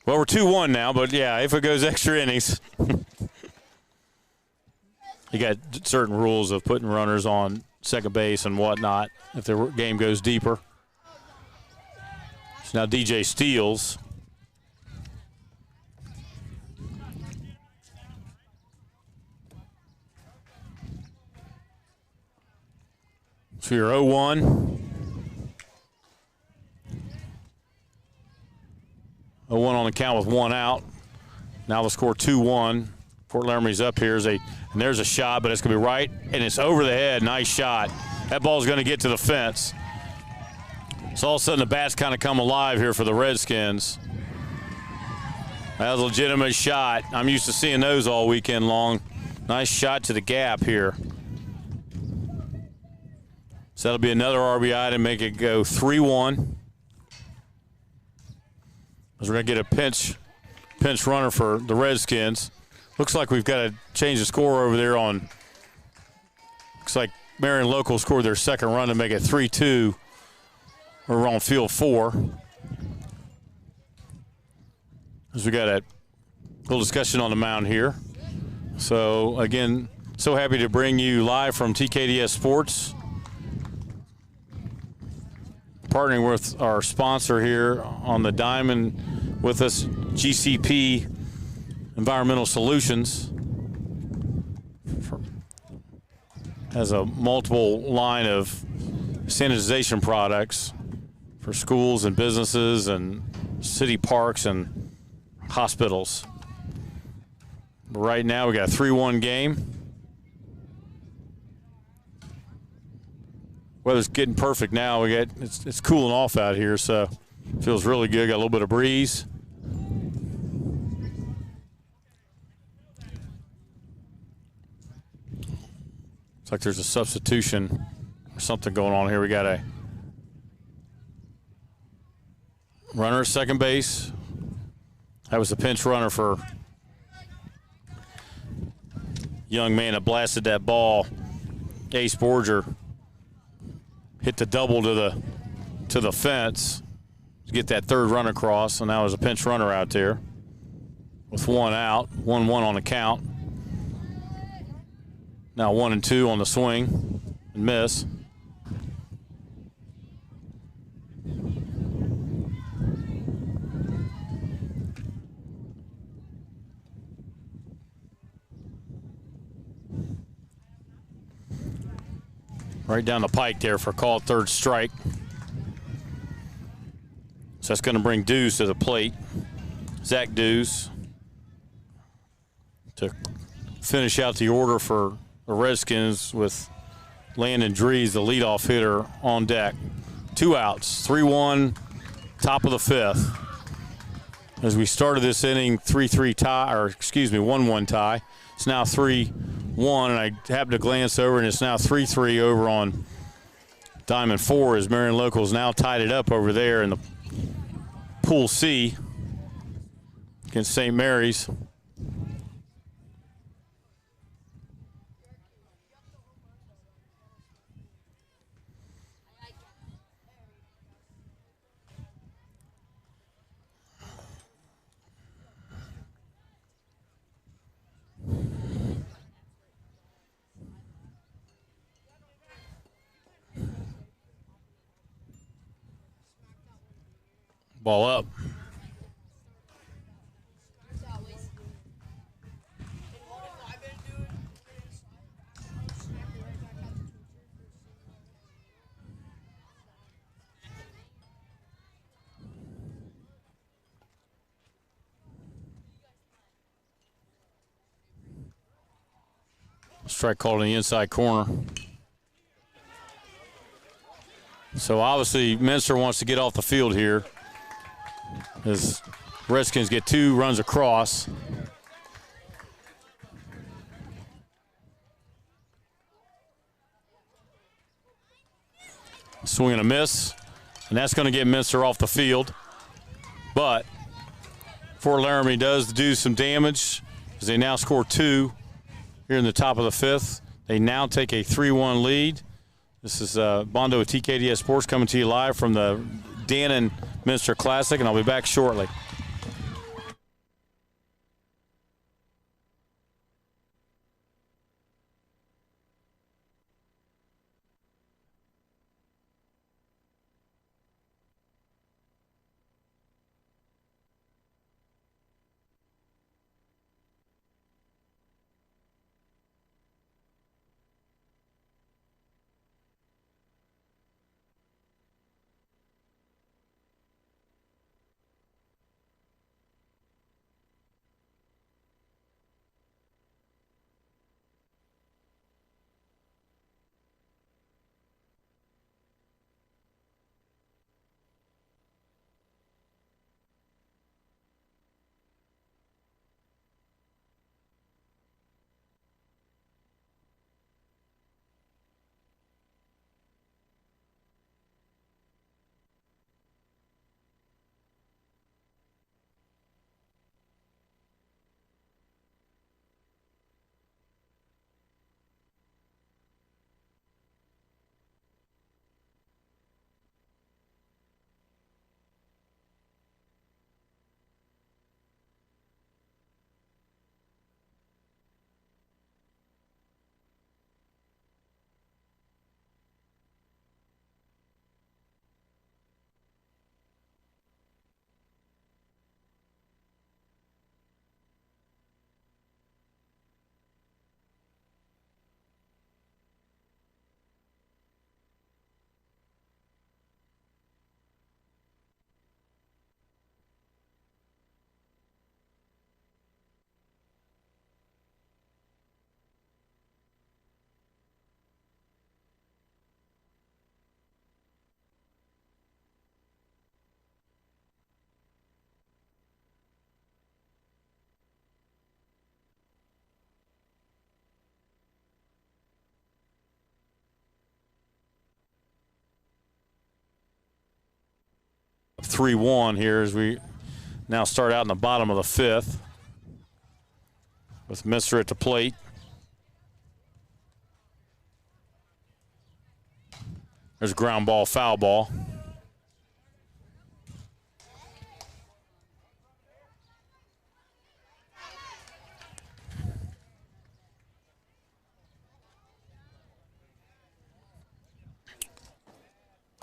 Well, we're 2-1 now, but yeah, if it goes extra innings. You got certain rules of putting runners on second base and whatnot if the game goes deeper. So now DJ steals. So you're 0-1. 0-1 on the count with one out. Now the score 2-1. Fort Laramie's up here. And there's a shot, but it's going to be right, and it's over the head. Nice shot. That ball's going to get to the fence. So all of a sudden the bats kind of come alive here for the Redskins. That was a legitimate shot. I'm used to seeing those all weekend long. Nice shot to the gap here. So that'll be another RBI to make it go 3-1. As we're going to get a pinch runner for the Redskins. Looks like we've got to change the score over there on. Looks like Marion Local scored their second run to make it 3-2. We're on field 4. As we got a little discussion on the mound here. So again, so happy to bring you live from TKDS Sports. Partnering with our sponsor here on the diamond with us, GCP Environmental Solutions. Has a multiple line of sanitization products for schools and businesses and city parks and hospitals. But right now we got a 3-1 game. Weather's getting perfect now. It's cooling off out here, so feels really good. Got a little bit of breeze. Looks like there's a substitution or something going on here. We got a runner at second base. That was the pinch runner for young man that blasted that ball. Ace Borger hit the double to the fence to get that third run across, and now there's a pinch runner out there with one out, 1-1 on the count. Now 1-2 on the swing and miss. Right down the pike there for a called third strike. So that's going to bring Dews to the plate. Zach Dews to finish out the order for the Redskins with Landon Drees, the leadoff hitter, on deck. 2 outs, 3-1, top of the 5th. As we started this inning, 3-3 tie, or excuse me, 1-1 tie. It's now 3-1, and I happened to glance over, and it's now 3-3 over on Diamond 4 as Marion Locals now tied it up over there in the Pool C against St. Mary's. Ball up. Strike called in the inside corner. So obviously Minster wants to get off the field here as Redskins get 2 runs across. Swing and a miss, and that's going to get Minster off the field. But Fort Laramie does do some damage as they now score 2 here in the top of the 5th. They now take a 3-1 lead. This is Bondo with TKDS Sports coming to you live from the Dannon Minster Classic, and I'll be back shortly. Up 3-1 here as we now start out in the bottom of the 5th with Minster at the plate. There's a ground ball, foul ball.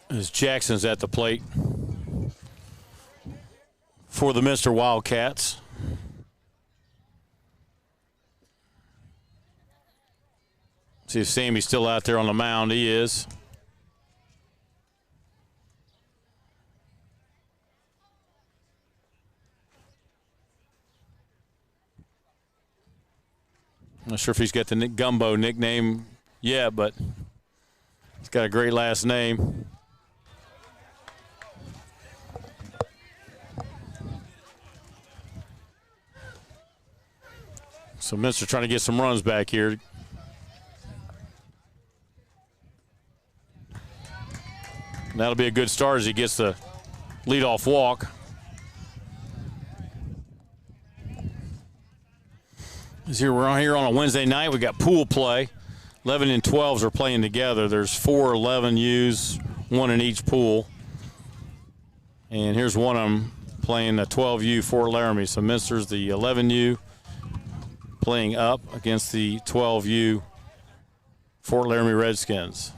As Jackson's at the plate for the Minster Wildcats. See if Sammy's still out there on the mound. He is. I'm not sure if he's got the Nick Gumbo nickname yet, but he's got a great last name. So Minster trying to get some runs back here. That'll be a good start as he gets the leadoff walk. We're on here on a Wednesday night. We got pool play. 11 and 12s are playing together. There's 4 11Us, 1 in each pool. And here's one of them playing a 12U Fort Laramie. So Minster's the 11U playing up against the 12U Fort Laramie Redskins.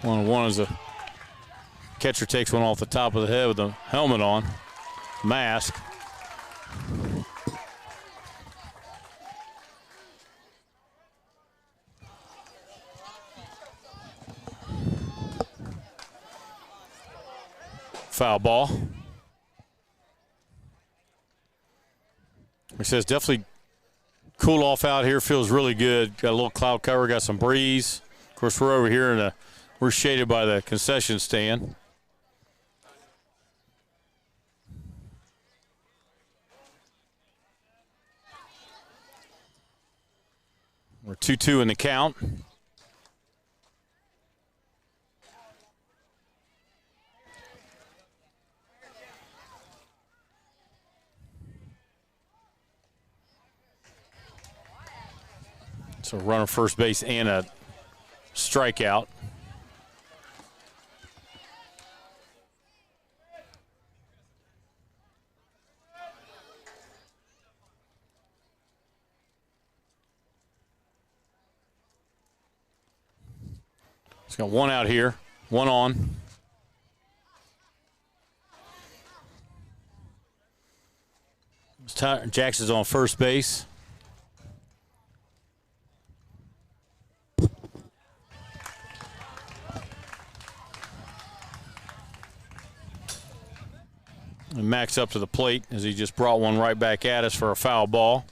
One is a catcher takes one off the top of the head with the helmet on, mask. Foul ball. He says definitely cool off out here. Feels really good. Got a little cloud cover, got some breeze. Of course, we're over here in a We're shaded by the concession stand. We're 2-2 in the count. So runner first base and a strikeout. He's got one out here, one on. Jackson's on first base. And Max up to the plate as he just brought one right back at us for a foul ball.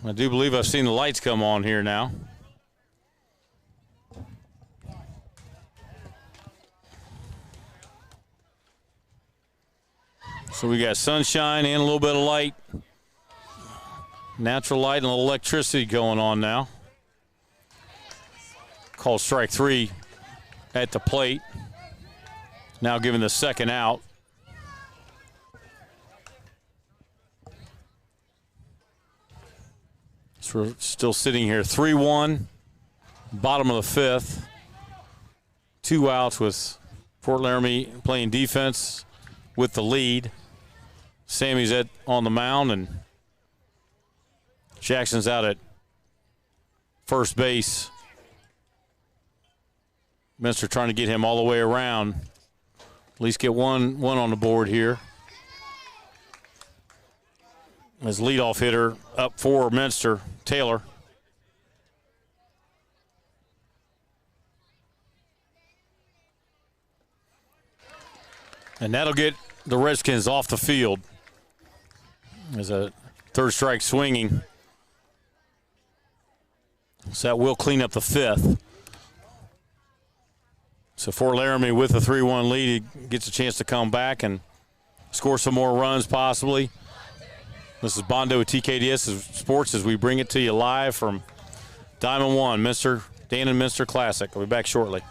I do believe I've seen the lights come on here now. So we got sunshine and a little bit of light. Natural light and a little electricity going on now. Called strike 3 at the plate. Now giving the second out. So we're still sitting here 3-1, bottom of the fifth. 2 outs with Fort Laramie playing defense with the lead. Sammy's on the mound, and Jackson's out at first base. Minster trying to get him all the way around. At least get one on the board here. As leadoff hitter up for Minster, Taylor. And that'll get the Redskins off the field. As a third strike swinging. So that will clean up the fifth. So Fort Laramie with a 3-1 lead, he gets a chance to come back and score some more runs possibly. This is Bondo with TKDS Sports as we bring it to you live from Diamond One, Dan and Minster Classic. We'll be back shortly.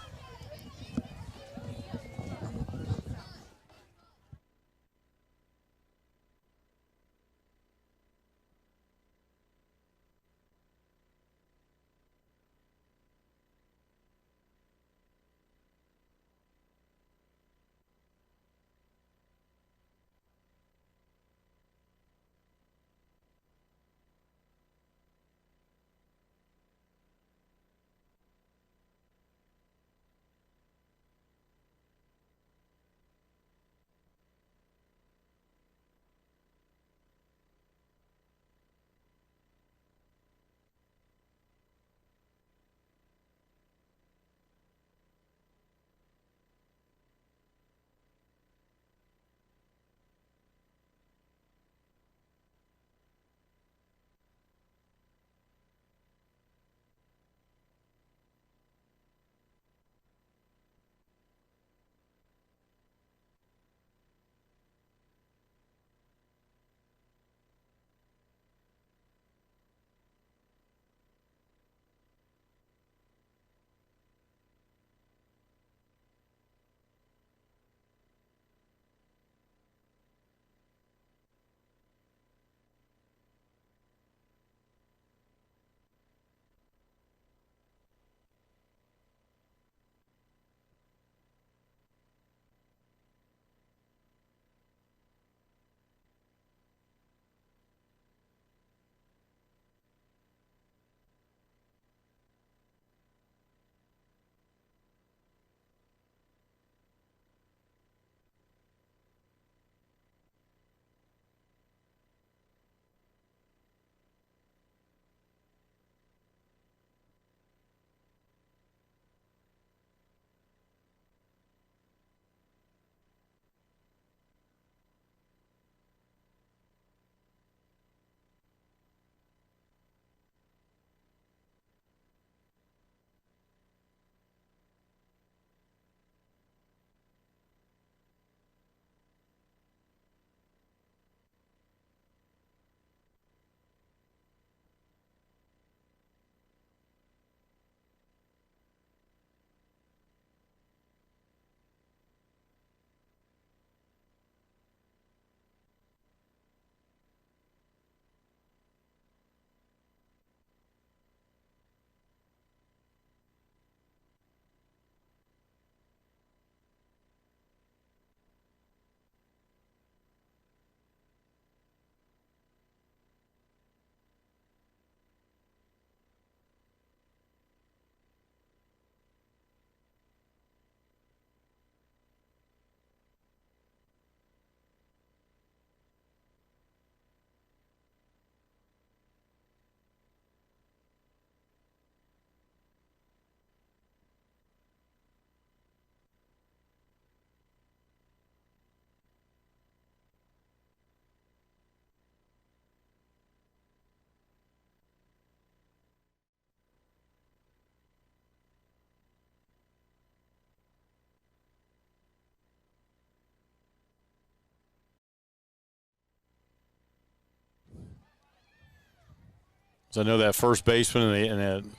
So I know that first baseman and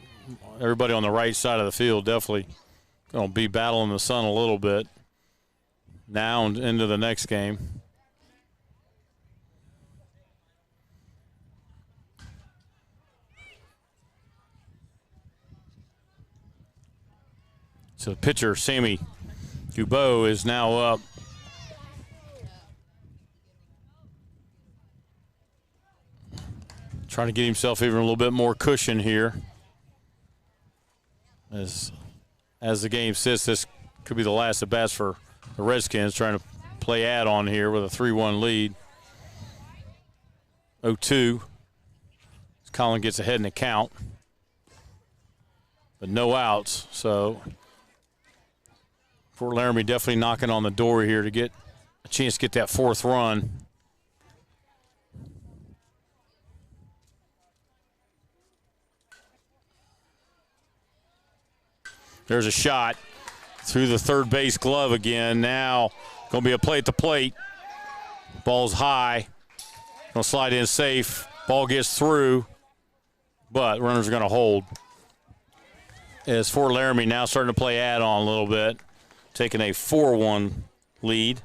everybody on the right side of the field definitely going to be battling the sun a little bit now and into the next game. So the pitcher, Sammy Dubois, is now up. Trying to get himself even a little bit more cushion here. As the game sits, this could be the last at bats for the Redskins, trying to play add-on here with a 3-1 lead. 0-2. Colin gets ahead in the count, but no outs. So Fort Laramie definitely knocking on the door here to get a chance to get that fourth run. There's a shot through the third base glove again. Now going to be a play at the plate. Ball's high. Going to slide in safe. Ball gets through, but runners are going to hold. As Fort Laramie now starting to play add-on a little bit, taking a 4-1 lead.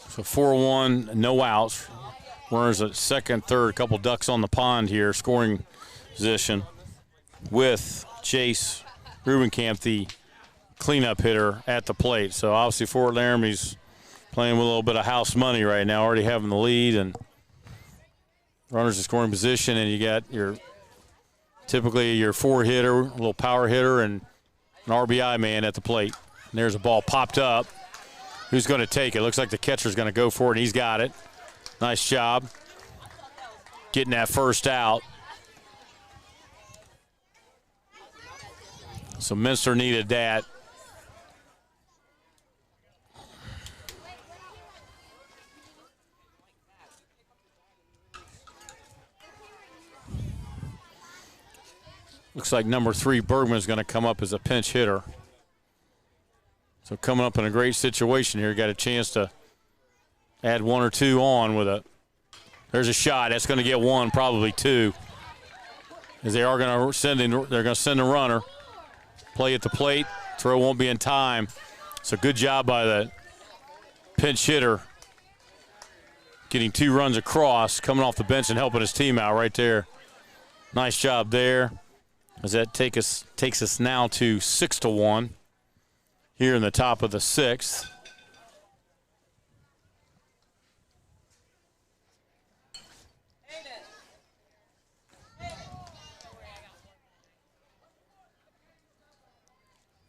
So 4-1, no outs. Runners at second, third, a couple ducks on the pond here, scoring position with Chase Rubenkamp, the cleanup hitter, at the plate. So obviously Fort Laramie's playing with a little bit of house money right now, already having the lead, and runners in scoring position, and you got typically your 4-hitter, a little power hitter, and an RBI man at the plate. And there's a ball popped up. Who's going to take it? Looks like the catcher's going to go for it, and he's got it. Nice job getting that first out. So Minster needed that. Looks like number 3, Bergman, is going to come up as a pinch hitter. So coming up in a great situation here. Got a chance to add 1 or 2 on with a. There's a shot. That's going to get 1, probably 2. As they are going to send in, they're going to send a runner. Play at the plate. Throw won't be in time. So good job by the pinch hitter, getting 2 runs across, coming off the bench and helping his team out right there. Nice job there. As that takes us now to 6-1 here in the top of the 6th.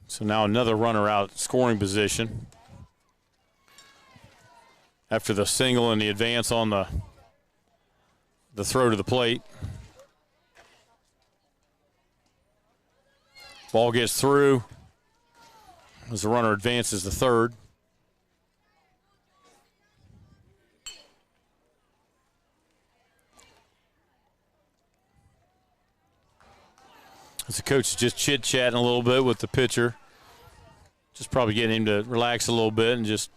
So now another runner out scoring position after the single and the advance on the throw to the plate. Ball gets through as the runner advances to third. As the coach is just chit-chatting a little bit with the pitcher. Just probably getting him to relax a little bit and just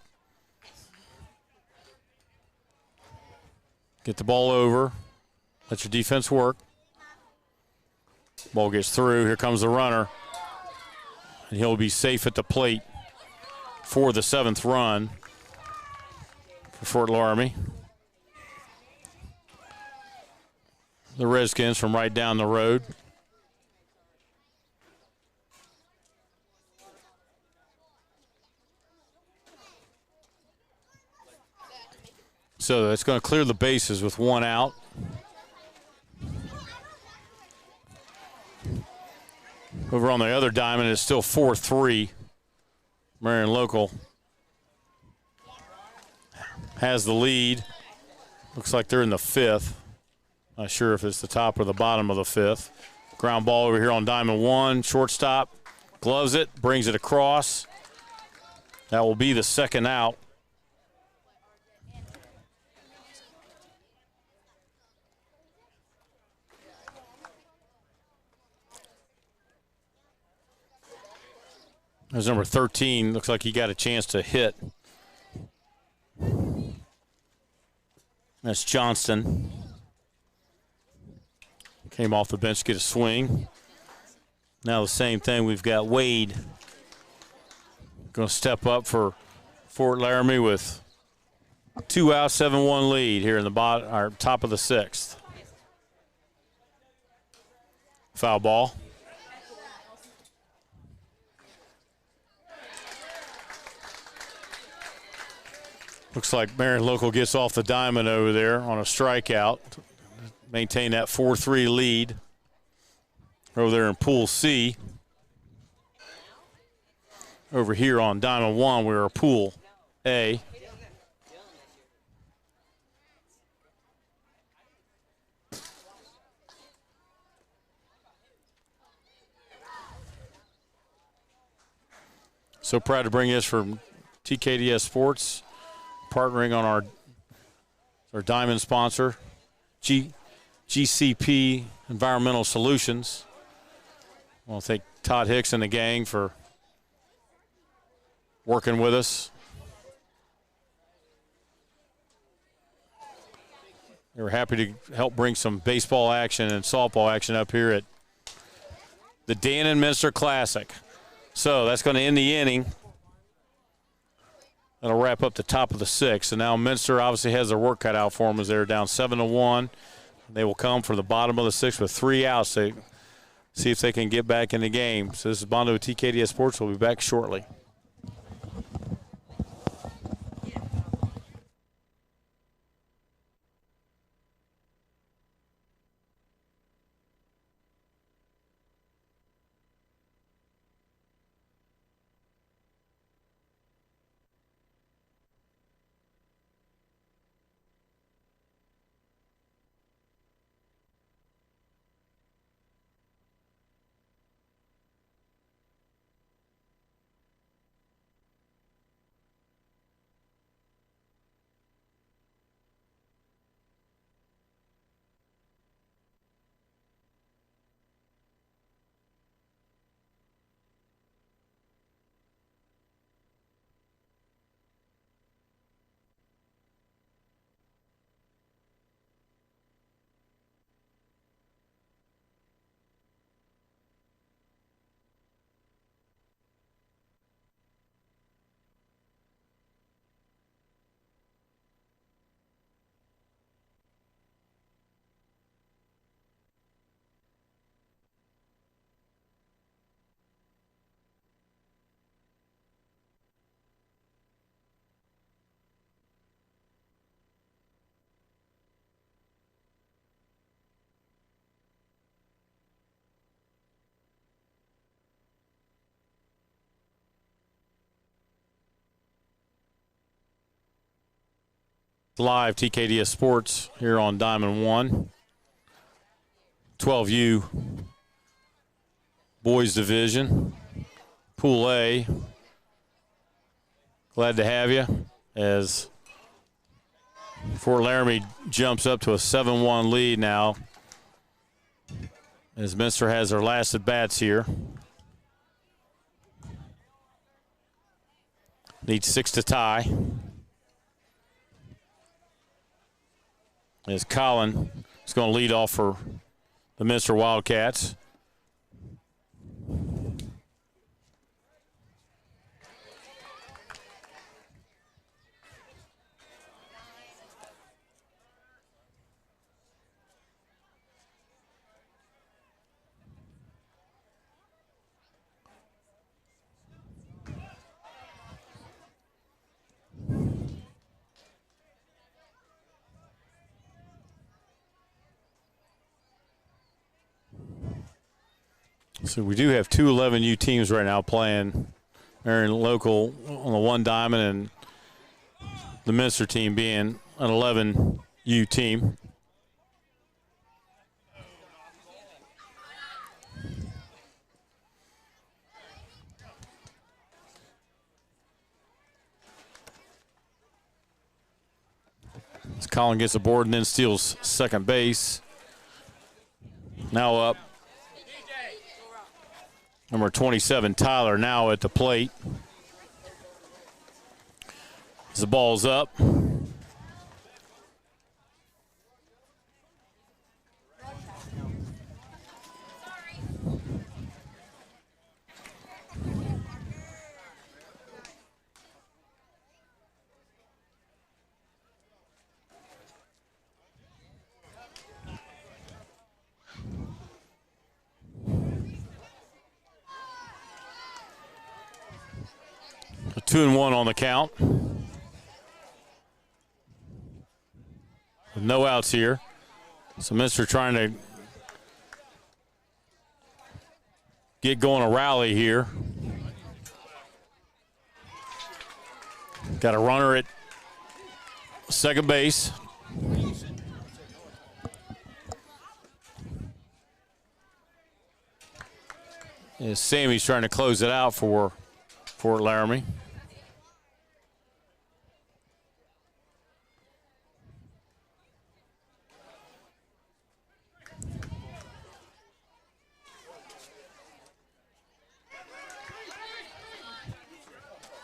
get the ball over. Let your defense work. Ball gets through. Here comes the runner. And he'll be safe at the plate for the 7th run for Fort Laramie. The Redskins from right down the road. So it's going to clear the bases with 1 out. Over on the other diamond, it's still 4-3. Marion Local has the lead. Looks like they're in the 5th. Not sure if it's the top or the bottom of the 5th. Ground ball over here on diamond 1. Shortstop gloves it, brings it across. That will be the 2nd out. There's number 13. Looks like he got a chance to hit. That's Johnston. Came off the bench to get a swing. Now the same thing. We've got Wade going to step up for Fort Laramie with 2 out, 7-1 lead here in the top of the 6th. Foul ball. Looks like Marion Local gets off the diamond over there on a strikeout. Maintain that 4-3 lead over there in Pool C. Over here on Diamond 1, we're Pool A. So proud to bring this from TKDS Sports, partnering on our diamond sponsor, GCP Environmental Solutions. I want to thank Todd Hicks and the gang for working with us. We were happy to help bring some baseball action and softball action up here at the Dan Minster Classic. So that's going to end the inning. That'll wrap up the top of the 6th. And now Minster obviously has their work cut out for them as they're down 7-1. They will come for the bottom of the 6th with 3 outs to see if they can get back in the game. So this is Bondo with TKDS Sports. We'll be back shortly. Live TKDS Sports here on Diamond 1. 12U Boys Division. Pool A. Glad to have you as Fort Laramie jumps up to a 7-1 lead now as Minster has their last at-bats here. Needs 6 to tie. As Colin is going to lead off for the Minster Wildcats. So we do have 2 11U teams right now playing. Marion Local on the 1 diamond and the Minster team being an 11U team. As Colin gets aboard and then steals second base. Now up Number 27, Tyler, now at the plate. As the ball's up. A 2-1 on the count. With no outs here. So Minster trying to get going a rally here. Got a runner at second base. And Sammy's trying to close it out for Fort Laramie.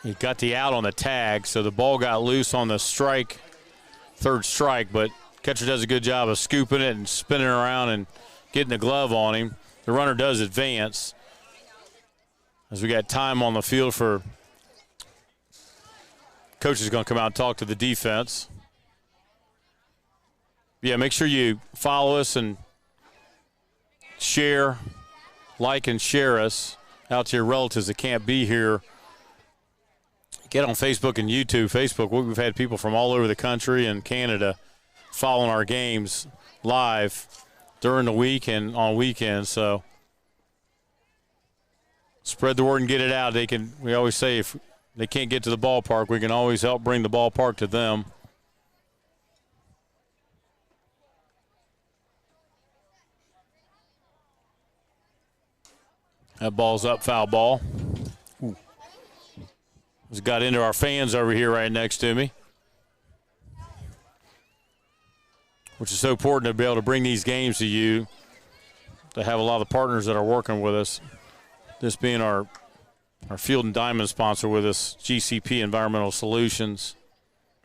He got the out on the tag, so the ball got loose on the strike, third strike, but catcher does a good job of scooping it and spinning around and getting the glove on him. The runner does advance. As we got time on the field for coach is going to come out and talk to the defense. Yeah, make sure you follow us and share, like and share us out to your relatives that can't be here. Get on Facebook and YouTube. Facebook, we've had people from all over the country and Canada following our games live during the week and on weekends. So spread the word and get it out. We always say if they can't get to the ballpark, we can always help bring the ballpark to them. That ball's up, foul ball. Ooh. Just got into our fans over here right next to me, which is so important to be able to bring these games to you, to have a lot of partners that are working with us. This being our Field and Diamond sponsor with us, GCP Environmental Solutions,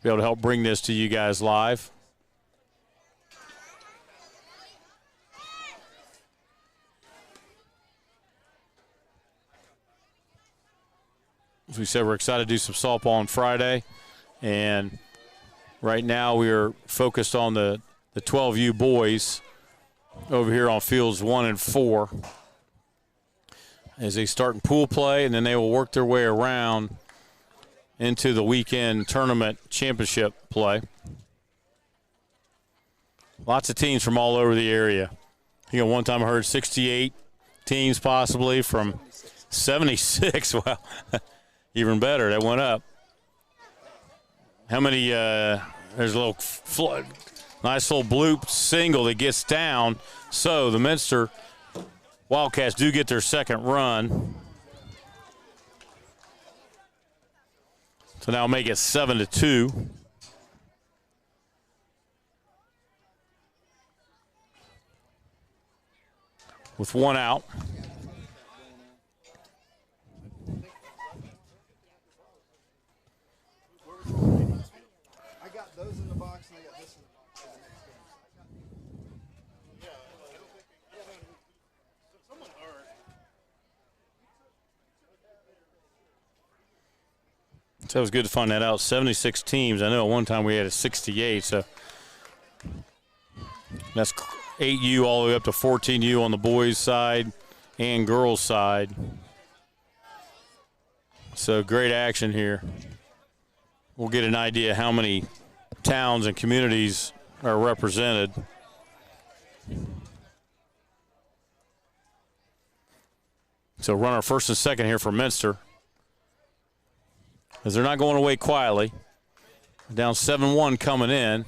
be able to help bring this to you guys live. As we said, we're excited to do some softball on Friday, and right now we are focused on the 12U boys over here on fields 1 and 4 as they start in pool play, and then they will work their way around into the weekend tournament championship play. Lots of teams from all over the area. One time I heard 68 teams possibly from 76. Wow. Even better, that went up. How many, there's a little nice little bloop single that gets down. So the Minster Wildcats do get their second run. So now make it 7-2. With one out. So it was good to find that out. 76 teams. I know at one time we had a 68, so that's 8U all the way up to 14U on the boys' side and girls' side. So great action here. We'll get an idea how many towns and communities are represented. So runner first and second here for Minster, as they're not going away quietly. Down 7-1 coming in.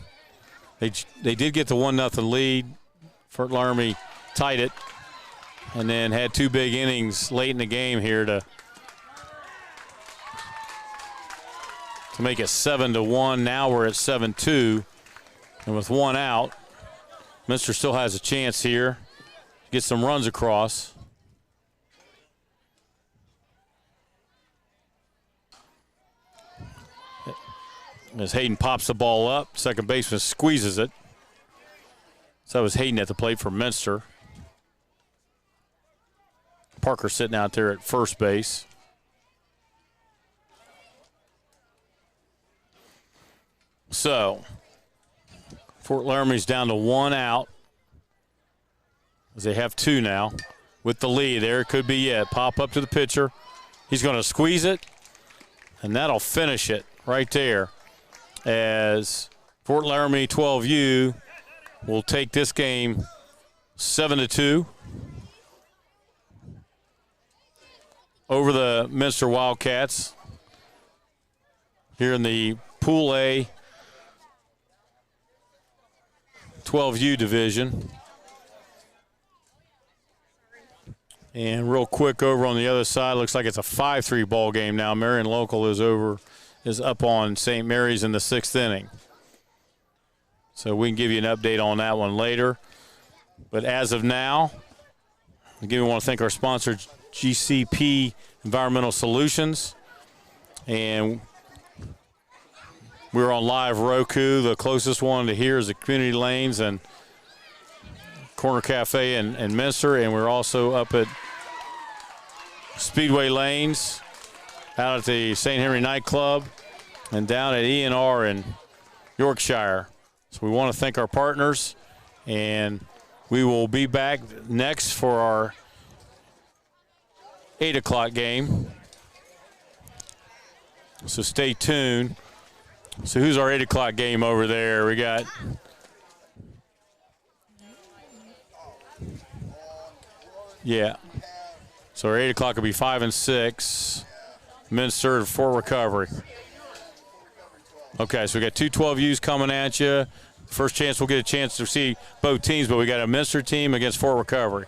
They did get the 1-0 lead. Fort Laramie tied it and then had two big innings late in the game here to make it 7-1. Now we're at 7-2. And with one out, Minster still has a chance here to get some runs across. As Hayden pops the ball up, second baseman squeezes it. So that was Hayden at the plate for Minster. Parker sitting out there at first base. So, Fort Laramie's down to 1 out, as they have 2 now. With the lead there, could be it. Pop up to the pitcher. He's going to squeeze it, and that'll finish it right there, as Fort Laramie 12U will take this game 7-2 over the Minster Wildcats here in the Pool A 12U division. And real quick over on the other side, looks like it's a 5-3 ball game now. Marion Local is up on St. Mary's in the 6th inning. So we can give you an update on that one later. But as of now, again, we want to thank our sponsor, GCP Environmental Solutions. And we're on live Roku. The closest one to here is the Community Lanes and Corner Cafe in Minster. And we're also up at Speedway Lanes, out at the St. Henry Nightclub, and down at E&R in Yorkshire. So we want to thank our partners, and we will be back next for our 8 o'clock game. So stay tuned. So who's our 8 o'clock game over there? We got So our 8 o'clock will be 5 and 6. Minster and Fort Recovery. Okay, so we got 2 12Us coming at you. First chance we'll get a chance to see both teams, but we got a Minster team against Fort Recovery.